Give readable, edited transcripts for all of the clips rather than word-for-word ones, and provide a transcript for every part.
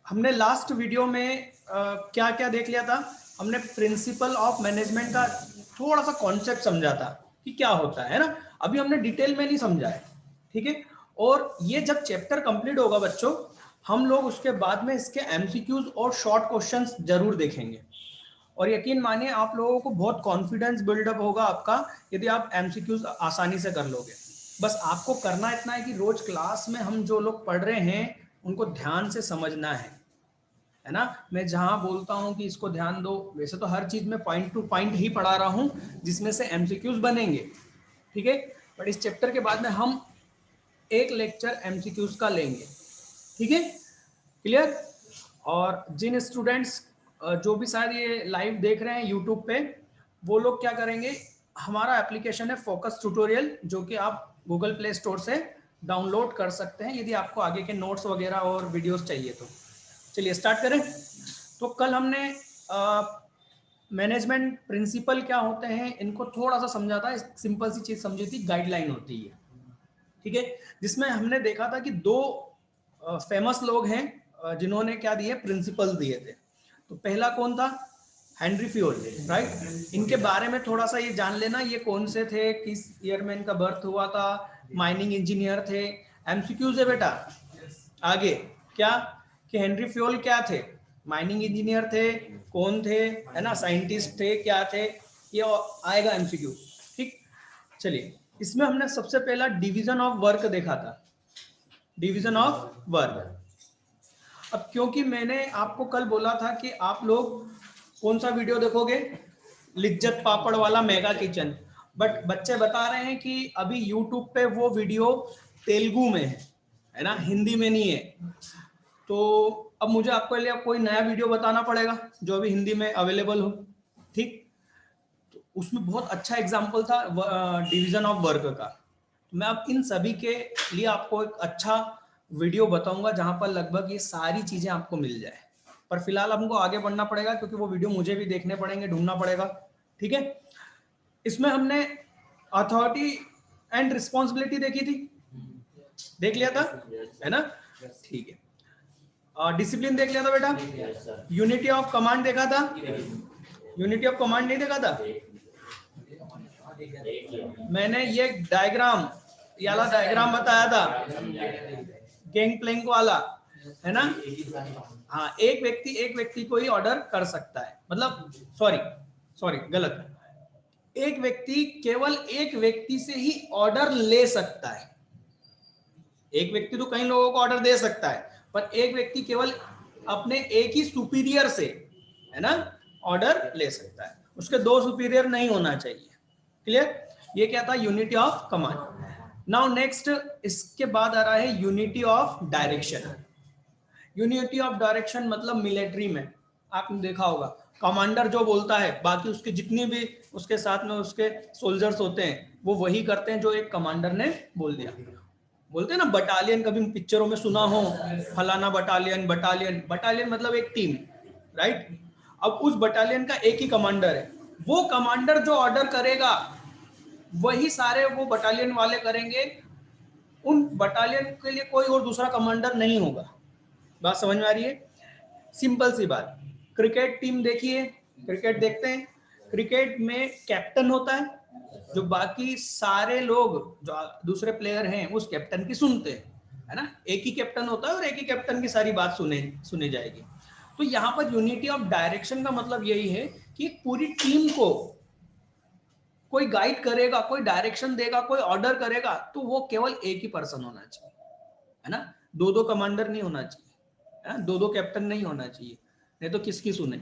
हमने last video में क्या क्या देख लिया था। हमने प्रिंसिपल ऑफ मैनेजमेंट का थोड़ा सा कॉन्सेप्ट समझा था कि क्या होता है ना। अभी हमने डिटेल में नहीं समझा है, ठीक है। और ये जब चैप्टर कंप्लीट होगा बच्चों, हम लोग उसके बाद में इसके एमसीक्यूज और शॉर्ट क्वेश्चंस जरूर देखेंगे। और यकीन मानिए आप लोगों को बहुत कॉन्फिडेंस बिल्डअप होगा आपका यदि आप एमसीक्यूज आसानी से कर लोगे। बस आपको करना इतना है कि रोज क्लास में हम जो लोग पढ़ रहे हैं उनको ध्यान से समझना है ना। मैं जहां बोलता हूं कि इसको ध्यान दो, वैसे तो हर चीज में पॉइंट टू पॉइंट ही पढ़ा रहा हूं जिसमें से एमसीक्यूज बनेंगे, ठीक है। बट इस चैप्टर के बाद में हम एक लेक्चर एमसीक्यूज का लेंगे, ठीक है, क्लियर। और जिन स्टूडेंट्स जो भी शायद ये लाइव देख रहे हैं यूट्यूब पे, वो लोग क्या करेंगे, हमारा एप्लीकेशन है फोकस ट्यूटोरियल, जो कि आप गूगल प्ले स्टोर से डाउनलोड कर सकते हैं यदि आपको आगे के नोट्स वगैरह और वीडियोस चाहिए तो। चलिए स्टार्ट करें। तो कल हमने मैनेजमेंट प्रिंसिपल क्या होते हैं इनको थोड़ा सा समझा था। सिंपल सी चीज समझी थी, गाइडलाइन होती है, ठीक है। जिसमें हमने देखा था कि दो फेमस लोग हैं जिन्होंने क्या दिए, प्रिंसिपल दिए थे। तो पहला कौन था, हेनरी फ्योल, राइट। इनके बारे में थोड़ा सा ये जान लेना, ये कौन से थे, किस ईयर में इनका बर्थ हुआ था, माइनिंग इंजीनियर थे। एमसीक्यूज है बेटा आगे, क्या कि हेनरी फ्योल क्या थे, माइनिंग इंजीनियर थे, कौन थे, है ना, साइंटिस्ट थे, क्या थे, ये आएगा एमसीक्यू, ठीक। चलिए इसमें हमने सबसे पहला डिवीजन ऑफ वर्क देखा था, डिवीजन ऑफ वर्क। अब क्योंकि मैंने आपको कल बोला था कि आप लोग कौन सा वीडियो देखोगे, लिज्जत पापड़ वाला मेगा किचन, बट बच्चे बता रहे हैं कि अभी यूट्यूब पे वो वीडियो तेलुगु में है ना, हिंदी में नहीं है। तो अब मुझे आपके लिए कोई नया वीडियो बताना पड़ेगा जो अभी हिंदी में अवेलेबल हो, ठीक। तो उसमें बहुत अच्छा एग्जाम्पल था डिवीजन ऑफ वर्क का। तो मैं अब इन सभी के लिए आपको एक अच्छा वीडियो बताऊंगा जहां पर लगभग ये सारी चीजें आपको मिल जाए। पर फिलहाल हमको आगे बढ़ना पड़ेगा क्योंकि वो वीडियो मुझे भी देखने पड़ेंगे, ढूंढना पड़ेगा, ठीक है। इसमें हमने अथॉरिटी एंड रिस्पॉन्सिबिलिटी देखी थी, देख लिया था, है ना, ठीक है। डिसिप्लिन देख लिया था बेटा, यूनिटी ऑफ कमांड देखा था, यूनिटी ऑफ कमांड नहीं देखा था। मैंने ये डायग्राम याला डायग्राम बताया था, गैंग प्लैंक वाला, है ना। हाँ, एक व्यक्ति को ही ऑर्डर कर सकता है, मतलब सॉरी सॉरी गलत, एक व्यक्ति केवल एक व्यक्ति से ही ऑर्डर ले सकता है। एक व्यक्ति तो कई लोगों को ऑर्डर दे सकता है, पर एक व्यक्ति केवल अपने एक ही सुपीरियर से, है ना, ऑर्डर ले सकता है, उसके दो सुपीरियर नहीं होना चाहिए, क्लियर। ये क्या था, unity of command. Now next इसके बाद आ रहा है unity of direction. Unity of direction मतलब मिलिट्री में आपने देखा होगा, कमांडर जो बोलता है बाकी उसके जितनी भी उसके साथ में उसके सोल्जर्स होते हैं वो वही करते हैं जो एक कमांडर ने बोल दिया। बोलते हैं ना बटालियन, कभी पिक्चरों में सुना हो, फलाना बटालियन, बटालियन बटालियन मतलब एक टीम, राइट। अब उस बटालियन का एक ही कमांडर है, वो कमांडर जो ऑर्डर करेगा वही सारे वो बटालियन वाले करेंगे, उन बटालियन के लिए कोई और दूसरा कमांडर नहीं होगा। बात समझ में आ रही है, सिंपल सी बात। क्रिकेट टीम देखिए, क्रिकेट देखते हैं, क्रिकेट में कैप्टन होता है जो बाकी सारे लोग जो दूसरे प्लेयर हैं उस कैप्टन की सुनते हैं, है ना। एक ही कैप्टन होता है और एक ही कैप्टन की सारी बात सुनी जाएगी। तो यहाँ पर यूनिटी ऑफ डायरेक्शन का मतलब यही है कि पूरी टीम को कोई गाइड करेगा, कोई डायरेक्शन देगा, कोई ऑर्डर करेगा, तो वो केवल एक ही पर्सन होना चाहिए, है ना। दो दो कमांडर नहीं होना चाहिए, दो दो कैप्टन नहीं होना चाहिए, नहीं तो किसकी सुने,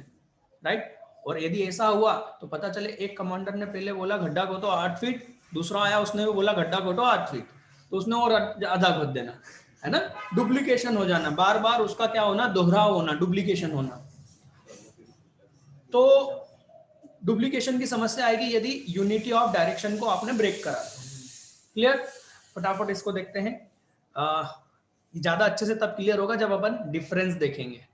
राइट। और यदि ऐसा हुआ तो पता चले एक कमांडर ने पहले बोला गड्ढा खोदो 8 फीट, दूसरा आया उसने भी बोला गड्ढा खोदो 8 फीट, तो उसने और आधा खोद देना, है ना। डुप्लीकेशन हो जाना, बार बार उसका क्या होना, दोहराव होना, डुप्लीकेशन होना। तो डुप्लीकेशन की समस्या आएगी यदि यूनिटी ऑफ डायरेक्शन को आपने ब्रेक करा, क्लियर। फटाफट इसको देखते हैं। ज्यादा अच्छे से तब क्लियर होगा जब अपन डिफरेंस देखेंगे,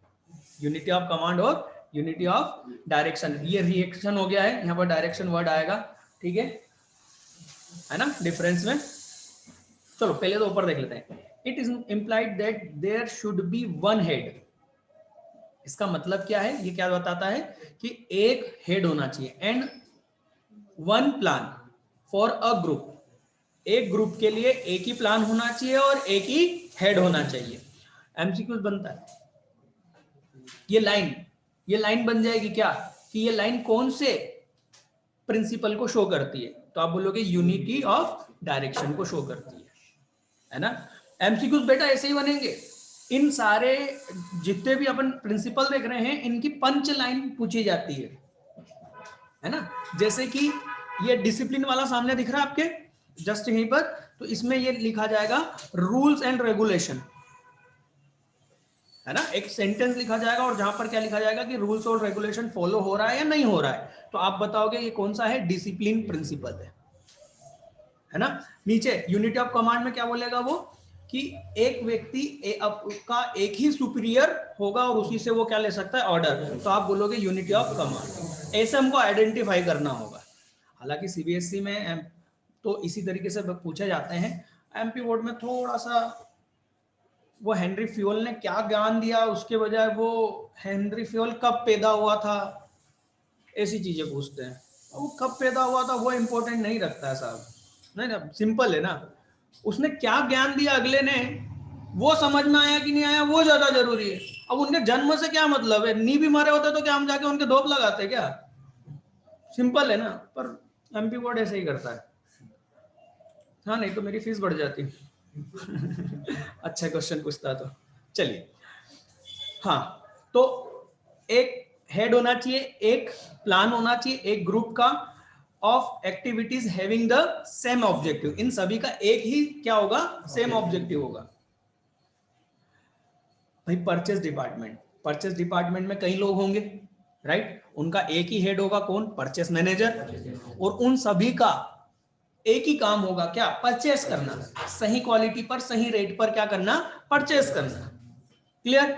यूनिटी ऑफ कमांड और यूनिटी ऑफ डायरेक्शन। ये रिएक्शन हो गया है, यहाँ पर डायरेक्शन वर्ड आएगा, ठीक है ना, डिफरेंस में। चलो पहले तो ऊपर देख लेते हैं। It is implied that there should be one head, इसका मतलब क्या है, ये क्या बताता है कि एक हेड होना चाहिए and one plan for a group, एक ग्रुप के लिए एक ही प्लान होना चाहिए और एक ही हेड होना चाहिए। एमसीक्यूज बनता है। ये लाइन बन जाएगी क्या, कि ये लाइन कौन से प्रिंसिपल को शो करती है, तो आप बोलोगे यूनिटी ऑफ डायरेक्शन को शो करती है ना। एमसीक्यूज बेटा ऐसे ही बनेंगे। इन सारे जितने भी अपन प्रिंसिपल देख रहे हैं इनकी पंच लाइन पूछी जाती है ना। जैसे कि ये डिसिप्लिन वाला सामने दिख रहा है आपके जस्ट यहीं पर, तो इसमें ये लिखा जाएगा रूल्स एंड रेगुलेशन, है ना। एक सेंटेंस लिखा जाएगा और जहां पर क्या लिखा जाएगा कि रूल्स और रेगुलेशन फॉलो हो रहा है या नहीं हो रहा है, तो आप बताओगे ये कौन सा है, डिसिप्लिन प्रिंसिपल है ना। नीचे यूनिटी ऑफ कमांड में क्या बोलेगा वो, कि एक व्यक्ति का एक ही सुपीरियर होगा और उसी से वो क्या ले सकता है, ऑर्डर, तो आप बोलोगे यूनिटी ऑफ कमांड। ऐसे हमको आइडेंटिफाई करना होगा। हालांकि सीबीएसई में तो इसी तरीके से पूछे जाते हैं, एमपी बोर्ड में थोड़ा सा वो हेनरी फ्यूल ने क्या ज्ञान दिया उसके बजाय वो हेनरी फ्यूल कब पैदा हुआ था, ऐसी चीजें पूछते हैं। वो कब पैदा हुआ था वो इंपॉर्टेंट नहीं रखता है साहब, नहीं ना, सिंपल है ना। उसने क्या ज्ञान दिया अगले ने, वो समझ में आया कि नहीं आया, वो ज्यादा जरूरी है। अब उनके जन्म से क्या मतलब है, नी भी मरे होते तो क्या हम जाके उनके धोप लगाते क्या, सिंपल है ना। पर एमपी बोर्ड ऐसे ही करता है। हाँ, नहीं तो मेरी फीस बढ़ जाती। अच्छा क्वेश्चन पूछता तो। चलिए, हाँ, तो एक हेड होना चाहिए, एक प्लान होना चाहिए एक ग्रुप का of activities having the same objective. इन सभी का एक ही क्या होगा, सेम ऑब्जेक्टिव होगा। भाई परचेस डिपार्टमेंट में कई लोग होंगे, राइट। उनका एक ही हेड होगा, कौन, परचेस मैनेजर। और उन सभी का एक ही काम होगा, क्या, परचेस करना, सही क्वालिटी पर सही रेट पर क्या करना, परचेस करना। क्लियर।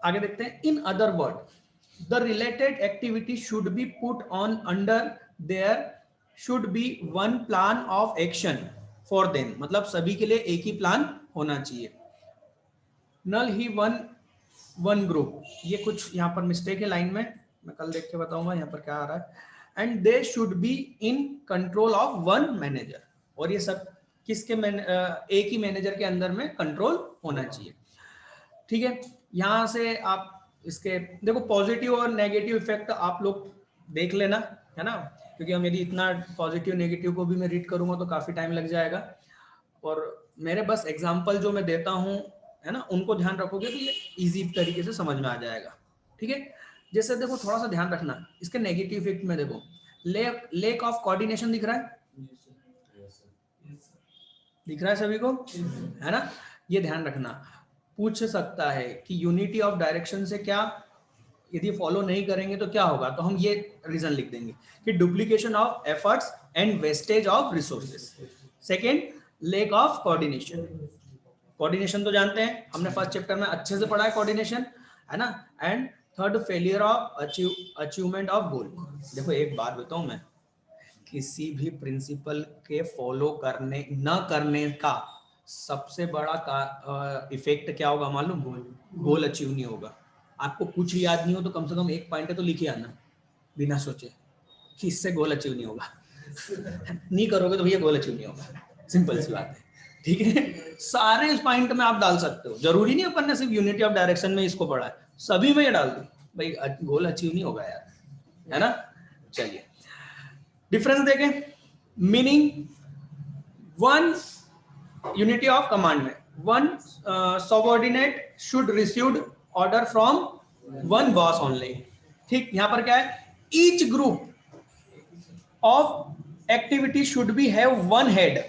आगे देखते हैं। In other word the related activity should B put on under their should be one plan of action for them, मतलब सभी के लिए एक ही प्लान होना चाहिए। नल ही वन ग्रुप, ये कुछ यहाँ पर मिस्टेक है लाइन में, मैं कल देख के बताऊंगा यहाँ पर क्या आ रहा है। And they should be in control of one manager, और ये सब किसके एक ही मैनेजर के अंदर में कंट्रोल होना चाहिए। ठीक है, यहां से आप इसके देखो पॉजिटिव और नेगेटिव इफेक्ट आप लोग देख लेना, है ना, क्योंकि हम यदि इतना पॉजिटिव नेगेटिव को भी मैं रीड करूंगा तो काफी टाइम लग जाएगा। और मेरे बस एग्जांपल जो मैं देता हूं, है ना, उनको ध्यान रखोगे तो ये इजी तरीके से समझ में आ जाएगा। ठीक है, जैसे देखो थोड़ा सा ध्यान रखना इसके नेगेटिव इफेक्ट में, देखो लेक ऑफ कोऑर्डिनेशन दिख रहा है, दिख रहा है सभी को, है ना। ये ध्यान रखना, पूछ सकता है कि यूनिटी ऑफ डायरेक्शन से क्या, यदि फॉलो नहीं करेंगे तो क्या होगा, तो हम ये रीजन लिख देंगे कि duplication of efforts and wastage of resources. Second, lake of coordination. Coordination तो जानते हैं, हमने फर्स्ट चैप्टर में अच्छे से पढ़ा है कोऑर्डिनेशन, है ना। And third, failure of achievement of goal. देखो एक बात बताऊं मैं, किसी भी प्रिंसिपल के फॉलो करने न करने का सबसे बड़ा इफेक्ट क्या होगा मालूम, गोल अचीव नहीं होगा। आपको कुछ याद नहीं हो तो कम से कम एक पॉइंट तो लिखे आना बिना सोचे कि इससे गोल अचीव नहीं होगा। नहीं करोगे तो भैया गोल अचीव नहीं होगा, सिंपल सी बात है। ठीक है, सारे इस पॉइंट में आप डाल सकते हो, जरूरी नहीं अपन ने सिर्फ यूनिटी ऑफ डायरेक्शन में इसको पढ़ा है, सभी में ये डाल दो भाई, गोल अचीव नहीं होगा यार, है ना। चलिए डिफरेंस देखें, meaning one unity of command में one subordinate should received order from one boss only. ठीक, यहां पर क्या है, each group of activity should be have one head.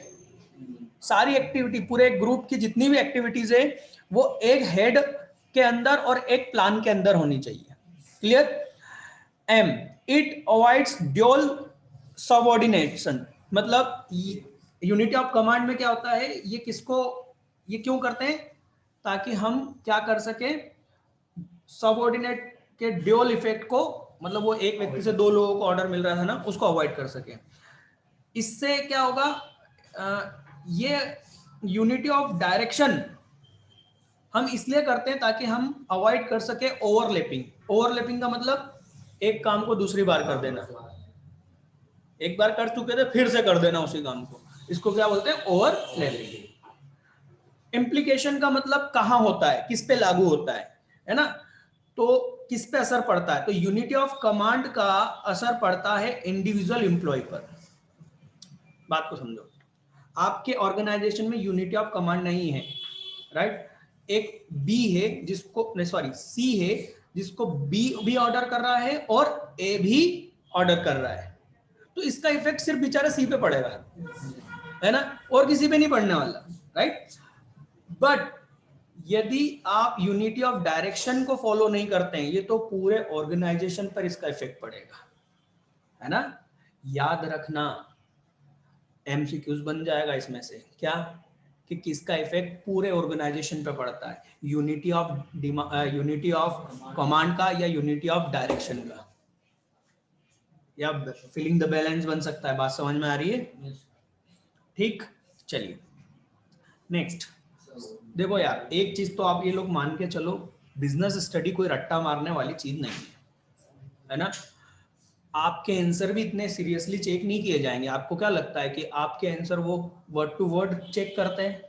सारी एक्टिविटी, पूरे ग्रुप की जितनी भी एक्टिविटीज है वो एक हेड के अंदर और एक प्लान के अंदर होनी चाहिए। Clear. Um, it avoids dual subordination, मतलब यूनिटी ऑफ कमांड में क्या होता है, ये किसको, ये क्यों करते हैं, ताकि हम क्या कर सके, सबऑर्डिनेट के ड्यूअल इफेक्ट को, मतलब वो एक व्यक्ति से दो लोगों को ऑर्डर मिल रहा था ना, उसको अवॉइड कर सके। इससे क्या होगा, ये यूनिटी ऑफ डायरेक्शन हम इसलिए करते हैं ताकि हम अवॉइड कर सके ओवरलैपिंग। ओवरलैपिंग का मतलब एक काम को दूसरी बार कर देना, एक बार कर चुके थे फिर से कर देना उसी काम को, इसको क्या बोलते हैं? ओवरलैपिंग। इम्प्लीकेशन का मतलब कहां होता है, किस पे लागू होता है ना? तो किस पे असर पड़ता है? तो यूनिटी ऑफ कमांड का असर पड़ता है इंडिविजुअल एम्प्लॉय पर। बात को समझो, आपके ऑर्गेनाइजेशन में यूनिटी ऑफ कमांड नहीं है, राइट? एक बी है जिसको, नहीं सॉरी, सी है जिसको बी भी ऑर्डर कर रहा है और ए भी ऑर्डर कर रहा है, तो इसका इफेक्ट सिर्फ बेचारा सी पे पड़ेगा, है ना? और किसी पे नहीं पड़ने वाला, राइट? बट यदि आप यूनिटी ऑफ डायरेक्शन को फॉलो नहीं करते हैं, ये तो पूरे ऑर्गेनाइजेशन पर इसका इफेक्ट पड़ेगा, है ना? याद रखना, एमसीक्यूज बन जाएगा इसमें से, क्या कि किसका इफेक्ट पूरे ऑर्गेनाइजेशन पे पड़ता है, यूनिटी ऑफ कमांड का या यूनिटी ऑफ डायरेक्शन का, या फिलिंग द बैलेंस बन सकता है। बात समझ में आ रही है? ठीक, चलिए नेक्स्ट। देखो यार, एक चीज तो आप ये लोग मान के चलो, बिजनेस स्टडी कोई रट्टा मारने वाली चीज नहीं है ना? आपके आंसर भी इतने सीरियसली चेक नहीं किए जाएंगे। आपको क्या लगता है कि आपके आंसर वो वर्ड टू वर्ड चेक करते हैं?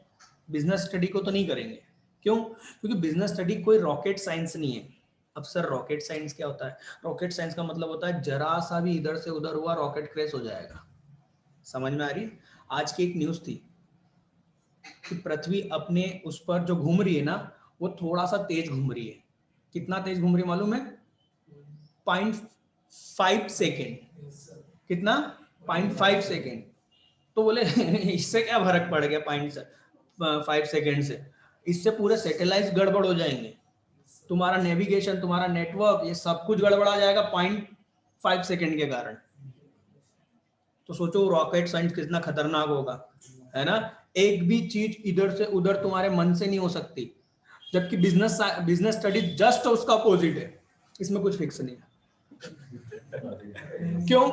बिजनेस स्टडी को तो नहीं करेंगे। क्यों? क्योंकि बिजनेस स्टडी कोई रॉकेट साइंस नहीं है। अब सर रॉकेट साइंस क्या होता है? रॉकेट साइंस का मतलब होता है जरा सा भी इधर से उधर हुआ रॉकेट क्रैश हो जाएगा। समझ में आ रही? आज की एक न्यूज थी कि पृथ्वी अपने उस पर जो घूम रही है ना, वो थोड़ा सा तेज घूम रही है। कितना तेज घूम रही है मालूम है? 0.5 सेकेंड। कितना? 0.5 सेकेंड। तो बोले इससे क्या फर्क पड़ गया 0.5 सेकेंड से? इससे पूरे सैटेलाइट गड़बड़ हो जाएंगे, तुम्हारा नेविगेशन, तुम्हारा नेटवर्क, ये सब कुछ गड़बड़ा जाएगा 0.5 सेकेंड के कारण। तो सोचो रॉकेट साइंस कितना खतरनाक होगा, है ना? एक भी चीज इधर से उधर तुम्हारे मन से नहीं हो सकती, जबकि बिजनेस स्टडी जस्ट उसका अपोजिट है, इसमें कुछ फिक्स नहीं है। क्यों?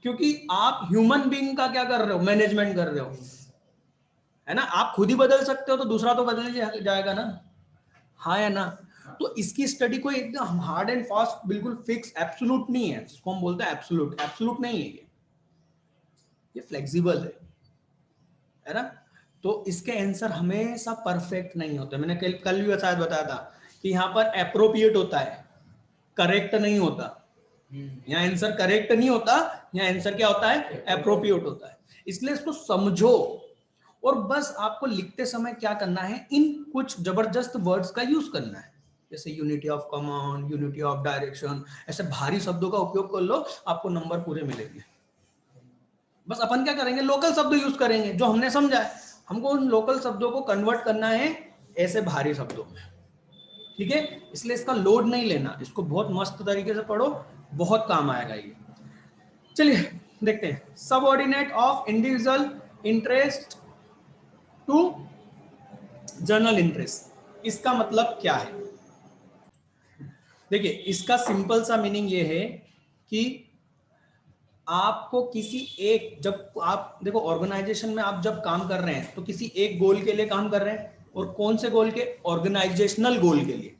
क्योंकि आप ह्यूमन बीइंग का क्या कर रहे हो? मैनेजमेंट कर रहे हो, है ना? आप खुद ही बदल सकते हो तो दूसरा तो बदल जाएगा ना, हाँ या ना? तो इसकी स्टडी कोई एकदम हार्ड एंड फास्ट बिल्कुल फिक्स एब्सोल्यूट नहीं है, जिसको हम बोलते हैं एब्सोल्यूट। एब्सोल्यूट नहीं है ये फ्लेक्सिबल है ना? तो इसके आंसर हमेशा परफेक्ट नहीं होते। मैंने कल भी शायद बताया था कि यहाँ पर अप्रोप्रिएट होता है, करेक्ट नहीं होता। यहाँ आंसर करेक्ट नहीं होता, यहाँ आंसर क्या होता है? अप्रोप्रिएट होता है। इसलिए इसको समझो, और बस आपको लिखते समय क्या करना है, इन कुछ जबरदस्त वर्ड्स का यूज करना है, जैसे unity of command, unity of direction, ऐसे भारी शब्दों का उपयोग कर लो, आपको नंबर पूरे मिलेंगे। बस अपन क्या करेंगे, लोकल शब्द यूज करेंगे जो हमने समझा है, हमको उन लोकल शब्दों को कन्वर्ट करना है ऐसे भारी शब्दों में, ठीक है? इसलिए इसका लोड नहीं लेना, इसको बहुत मस्त तरीके से पढ़ो, बहुत काम आएगा ये। चलिए देखते हैं, subordinate of individual interest to general interest, इसका मतलब क्या है? देखिए, इसका सिंपल सा मीनिंग ये है कि आपको किसी एक, जब आप देखो ऑर्गेनाइजेशन में आप जब काम कर रहे हैं तो किसी एक गोल के लिए काम कर रहे हैं, और कौन से गोल के? ऑर्गेनाइजेशनल गोल के लिए।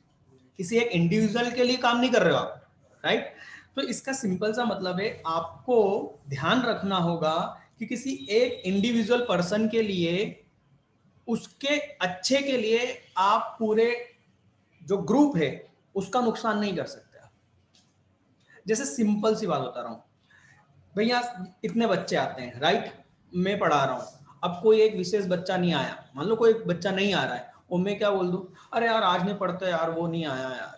किसी एक इंडिविजुअल के लिए काम नहीं कर रहे हो आप, राइट? तो इसका सिंपल सा मतलब है, आपको ध्यान रखना होगा कि किसी एक इंडिविजुअल पर्सन के लिए, उसके अच्छे के लिए आप पूरे जो ग्रुप है उसका नुकसान नहीं कर सकते। जैसे सिंपल सी बात बता रहा हूं, भैया इतने बच्चे आते हैं, राइट? मैं पढ़ा रहा हूं, अब कोई एक विशेष बच्चा नहीं आया, मान लो कोई बच्चा नहीं आ रहा है, और मैं क्या बोल दूं, अरे यार आज नहीं पढ़ते यार, वो नहीं आया यार।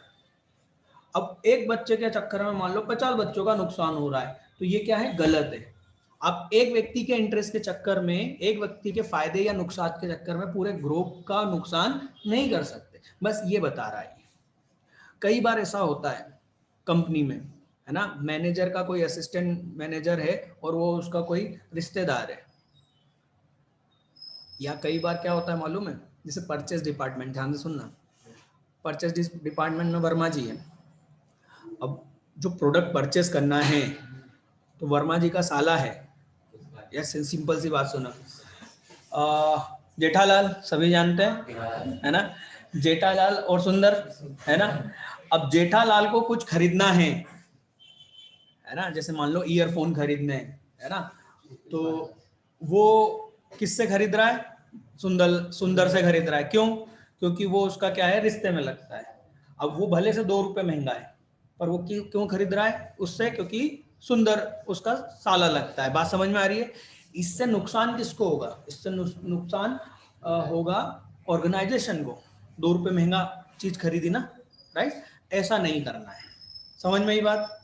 अब एक बच्चे के चक्कर में मान लो 50 बच्चों का नुकसान हो रहा है, तो ये क्या है? गलत है। आप एक व्यक्ति के इंटरेस्ट के चक्कर में, एक व्यक्ति के फायदे या नुकसान के चक्कर में पूरे ग्रुप का नुकसान नहीं कर सकते। बस ये बता रहा है। कई बार ऐसा होता है कंपनी में, है ना, मैनेजर का कोई असिस्टेंट मैनेजर है और वो उसका कोई रिश्तेदार है, या कई बार क्या होता है मालूम है, जैसे परचेज डिपार्टमेंट, ध्यान से सुनना, परचेज डिपार्टमेंट में वर्मा जी है। अब जो प्रोडक्ट परचेस करना है तो वर्मा जी का साला है, या सिंपल सी बात सुना, जेठालाल सभी जानते हैं, है ना, जेठालाल और सुंदर, है ना। अब जेठालाल को कुछ खरीदना है ना, जैसे मान लो ईयरफोन खरीदने हैं, है ना, तो वो किससे खरीद रहा है? सुंदर से खरीद रहा है। क्यों? क्योंकि वो उसका क्या है, रिश्ते में लगता है। अब वो भले से 2 रुपए महंगा है, पर वो क्यों खरीद रहा है उससे? क्योंकि सुंदर उसका साला लगता है। बात समझ में आ रही है? इससे नुकसान किसको होगा? इससे नुकसान होगा ऑर्गेनाइजेशन को। 2 रुपए महंगा चीज खरीदी ना, राइट? ऐसा नहीं करना है। समझ में ही बात?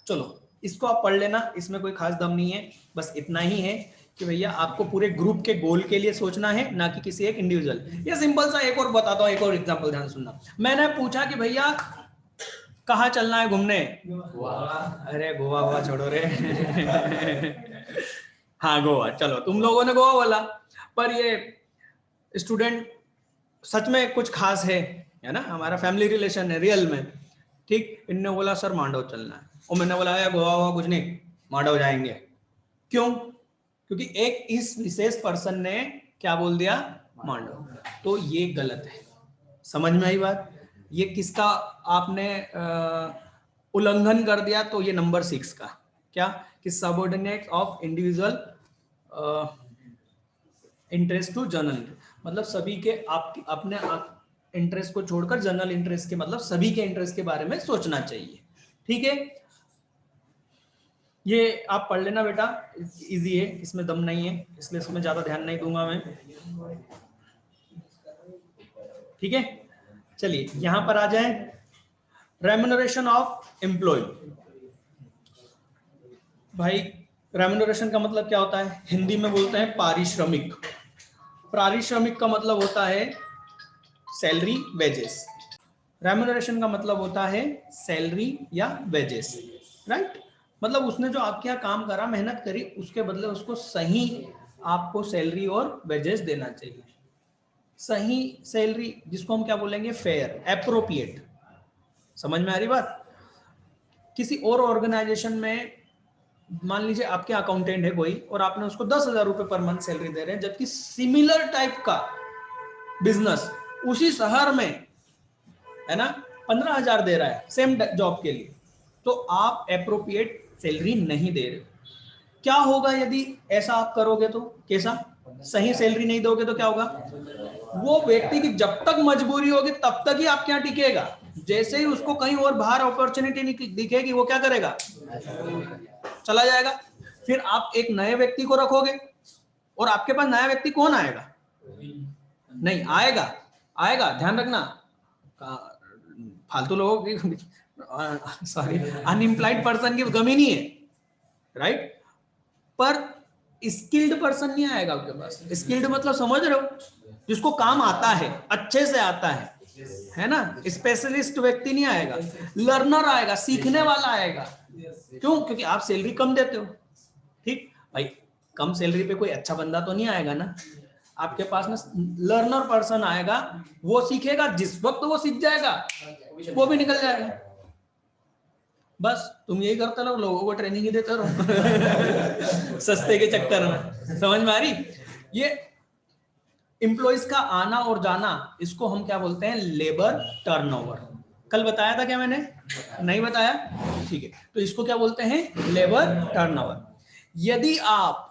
चलो इसको आप पढ़ लेना, इसमें कोई खास दम नहीं है। बस इतना ही है कि भैया आपको पूरे ग्रुप के गोल के लिए सोचना है, ना कि किसी एक इंडिविजुअल। ये सिंपल सा एक और बताता हूँ, एक और एग्जांपल, ध्यान सुनना। मैंने पूछा कि भैया कहाँ चलना है घूमने? गोवा। अरे गोवा गोवा छोड़ो रे। हाँ गोवा, चलो तुम लोगों ने गोवा बोला, पर ये स्टूडेंट सच में कुछ खास है ना, हमारा फैमिली रिलेशन है रियल में, ठीक। इनने बोला सर मांडव चलना है, और मैंने बोला यार गोवा हुआ कुछ नहीं, मांडव जाएंगे। क्यों? क्योंकि एक इस विशेष पर्सन ने क्या बोल दिया? मांडव। तो ये गलत है। समझ में आई बात? ये किसका आपने उल्लंघन कर दिया? तो ये नंबर 6 का क्या, कि subordinate of individual interest to general, मतलब सभी के आप अपने इंटरेस्ट को छोड़कर जनरल इंटरेस्ट के, मतलब सभी के इंटरेस्ट के बारे में सोचना चाहिए। ठीक है, ये आप पढ़ लेना बेटा, इजी है, इसमें दम नहीं है, इसलिए इसमें ज्यादा ध्यान नहीं दूंगा मैं। ठीक है, चलिए यहां पर आ जाए। Remuneration of employ. भाई रेम्युनरेशन का मतलब क्या होता है? हिंदी में बोलते हैं पारिश्रमिक। पारिश्रमिक का मतलब होता है सैलरी, वेजेस। रेम्युनरेशन का मतलब होता है सैलरी या वेजेस, राइट। मतलब उसने जो आपके यहाँ काम करा, मेहनत करी, उसके बदले उसको सही आपको सैलरी और वेजेस देना चाहिए। सही सैलरी जिसको हम क्या बोलेंगे? Fair, appropriate. समझ में आ रही बात? किसी और ऑर्गेनाइजेशन में मान लीजिए आपके अकाउंटेंट है कोई, और आपने उसको 10,000 रुपए पर मंथ सैलरी दे रहे हैं, जबकि सिमिलर टाइप का बिजनेस उसी शहर में, है ना, 15,000 दे रहा है सेम जॉब के लिए, तो आप एप्रोप्रिएट सैलरी नहीं दे रहे हो। क्या होगा यदि ऐसा आप करोगे? तो कैसा? सही सैलरी नहीं दोगे तो क्या होगा? वो व्यक्ति की जब तक मजबूरी होगी तब तक ही आपके यहाँ टिकेगा। जैसे ही उसको कहीं और बाहर अपॉर्चुनिटी दिखेगी, वो क्या करेगा? चला जाएगा। फिर आप एक नए व्यक्ति को रखोगे, और आपके पास नया व्यक्ति कौन आएगा? नहीं आएगा, आएगा, ध्यान रखना, फालतू लोगों की सॉरी अनएम्प्लॉयड पर्सन की कमी नहीं है, राइट। पर स्किल्ड पर्सन नहीं आएगा आपके पास। स्किल्ड मतलब समझ रहे हो? जिसको काम आता है, अच्छे से आता है ना। स्पेशलिस्ट व्यक्ति नहीं आएगा, लर्नर आएगा, सीखने वाला आएगा। क्यों? क्योंकि आप सैलरी कम देते हो, ठीक भाई। कम सैलरी पे कोई अच्छा बंदा तो नहीं आएगा ना आपके पास में। लर्नर पर्सन आएगा, वो सीखेगा, जिस वक्त वो सीख जाएगा वो भी निकल जाएगा। बस तुम यही करते रहो, लोगों को ट्रेनिंग ही देते रहो सस्ते के चक्कर में। समझ में आ रही? ये एम्प्लॉइज का आना और जाना, इसको हम क्या बोलते हैं? Labour turnover. कल बताया था क्या मैंने? नहीं बताया? ठीक है, तो इसको क्या बोलते हैं? Labour turnover. यदि आप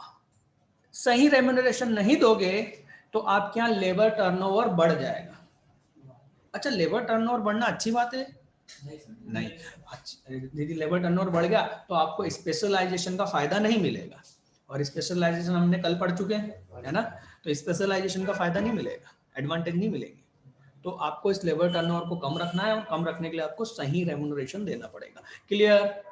सही रेम्युनरेशन नहीं दोगे तो आपके यहाँ लेबर टर्नओवर बढ़ जाएगा। अच्छा, लेबर टर्नओवर बढ़ना अच्छी बात है? नहीं। यदि लेबर टर्नओवर बढ़ गया तो आपको स्पेशलाइजेशन का फायदा नहीं मिलेगा, और स्पेशलाइजेशन हमने कल पढ़ चुके हैं, है ना। तो स्पेशलाइजेशन का फायदा नहीं मिलेगा, एडवांटेज नहीं मिलेगी। तो आपको इस लेबर टर्नओवर को कम रखना है, और कम रखने के लिए आपको सही रेम्युनरेशन देना पड़ेगा। क्लियर?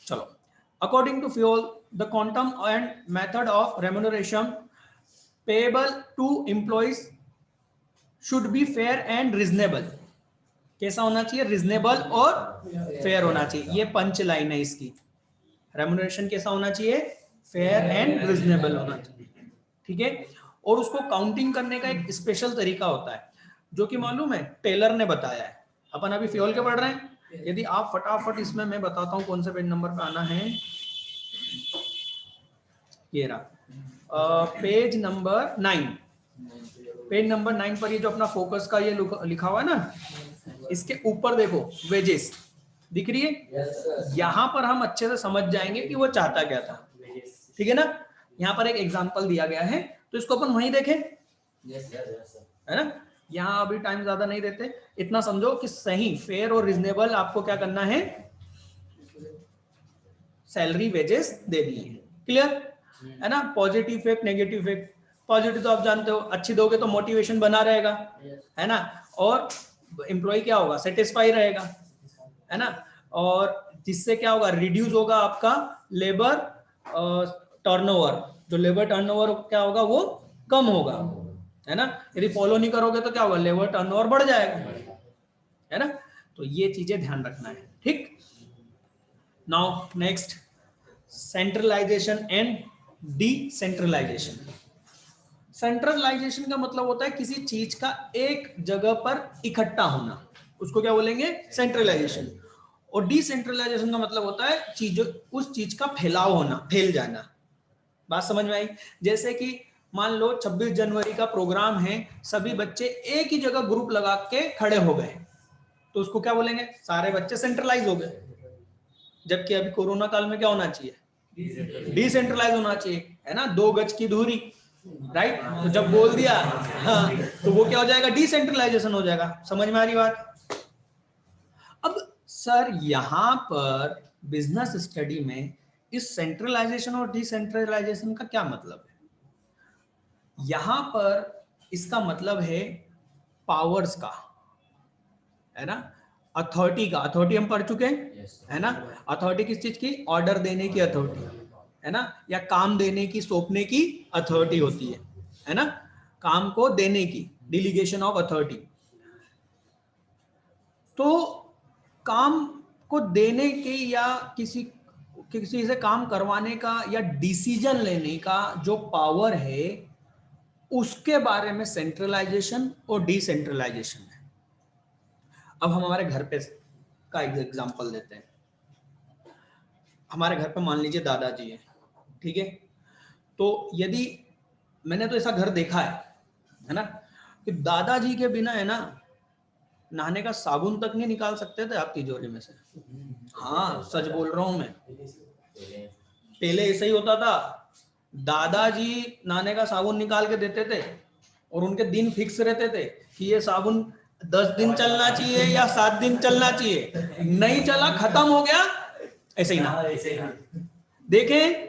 चलो, according to Fayol the quantum and method of remuneration payable to employees should be fair and reasonable. कैसा होना चाहिए? रीजनेबल और फेयर होना चाहिए। ये पंच लाइन है इसकी। रेम्युनरेशन कैसा होना चाहिए? फेयर एंड रीजनेबल होना चाहिए, ठीक है। और उसको काउंटिंग करने का एक स्पेशल तरीका होता है, जो कि मालूम है टेलर ने बताया है। अपन अभी फ्यूल के पढ़ रहे हैं। यदि आप फटाफट इसमें, मैं बताता हूं कौन से पेज नंबर पे आना है। ये रहा, पेज नंबर 9, पेज नंबर 9 पर ये जो अपना फोकस का ये लिखा हुआ है ना, इसके ऊपर देखो वेजेस दिख रही है। यहाँ पर हम अच्छे से समझ जाएंगे कि वो चाहता क्या था, ठीक है ना। यहाँ पर एक एग्जांपल दिया गया है, तो इसको अपन वहीं देखें, है ना। यहाँ अभी टाइम ज्यादा नहीं देते, इतना समझो कि सही, फेयर और रिजनेबल आपको क्या करना है, सैलरी वेजेस दे दी है, क्लियर है ना। Positive effect, negative effect. Positive तो आप जानते हो, अच्छी दोगे तो मोटिवेशन बना रहेगा, है ना, और एम्प्लॉय क्या होगा, सेटिस्फाई रहेगा, है ना, और जिससे क्या होगा, रिड्यूस होगा आपका लेबर टर्नओवर, जो लेबर टर्नओवर क्या होगा वो कम होगा, है ना। यदि फॉलो नहीं करोगे तो क्या होगा, लेबर टर्नओवर बढ़ जाएगा, है ना। तो ये चीजें ध्यान रखना है, ठीक। Now next, centralisation and decentralisation. Centralisation का मतलब होता है किसी चीज का एक जगह पर इकट्ठा होना, उसको क्या बोलेंगे, सेंट्रलाइजेशन। और डिसेंट्रलाइजेशन का मतलब होता है चीजों, उस चीज का फैलाव होना, फैल जाना। बात समझ में आई। जैसे कि मान लो 26 जनवरी का प्रोग्राम है, सभी बच्चे एक ही जगह ग्रुप लगा के खड़े हो गए, तो उसको क्या बोलेंगे, सारे बच्चे सेंट्रलाइज हो गए। जबकि अभी कोरोना काल में क्या होना चाहिए, डिसेंट्रलाइज होना चाहिए, है ना, 2 गज की दूरी, राइट। तो जब बोल दिया, हाँ, तो वो क्या हो जाएगा, डिसेंट्रलाइजेशन हो जाएगा। समझ में आ रही बात। अब सर यहां पर बिजनेस स्टडी में इस सेंट्रलाइजेशन और डिसेंट्रलाइजेशन का क्या मतलब है। यहां पर इसका मतलब है पावर्स का, है ना, अथॉरिटी का। अथॉरिटी हम पढ़ चुके हैं, है ना। अथॉरिटी किस चीज की, ऑर्डर देने की अथॉरिटी, है ना, या काम देने की, सौंपने की अथॉरिटी होती है ना, काम को देने की, डिलीगेशन ऑफ अथॉरिटी। तो काम को देने की या किसी किसी से काम करवाने का या डिसीजन लेने का जो पावर है, उसके बारे में सेंट्रलाइजेशन और डिसेंट्रलाइजेशन है। अब हम हमारे घर पे का एग्जांपल देते हैं। हमारे घर पे मान लीजिए दादाजी है, ठीक है। तो यदि मैंने तो ऐसा घर देखा है ना, कि दादाजी के बिना, है ना, नहाने का साबुन तक नहीं निकाल सकते थे आप तिजोरी में से। हाँ सच बोल रहा हूं मैं, पहले ऐसा ही होता था। दादाजी नहाने का साबुन निकाल के देते थे, और उनके दिन फिक्स रहते थे कि ये साबुन 10 दिन चलना चाहिए या 7 दिन चलना चाहिए, नहीं चला, खत्म हो गया, ऐसे ही ना। देखें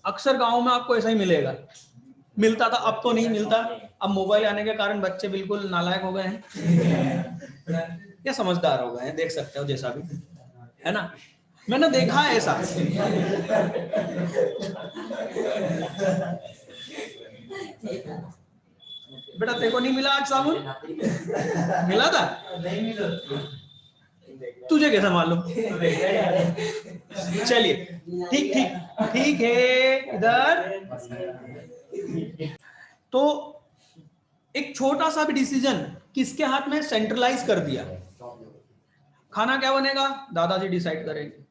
अक्सर गांव में आपको ऐसा ही मिलेगा, मिलता था, अब तो नहीं मिलता। अब मोबाइल आने के कारण बच्चे बिल्कुल नालायक हो गए हैं या समझदार हो गए हैं, देख सकते हो जैसा भी, है ना। मैंने देखा है ऐसा। बेटा तेरे को नहीं मिला आज साबुन, मिला था, तुझे कैसे मालूम। चलिए, ठीक ठीक ठीक है। इधर तो एक छोटा सा भी डिसीजन किसके हाथ में, सेंट्रलाइज कर दिया। खाना क्या बनेगा, दादाजी डिसाइड करेंगे।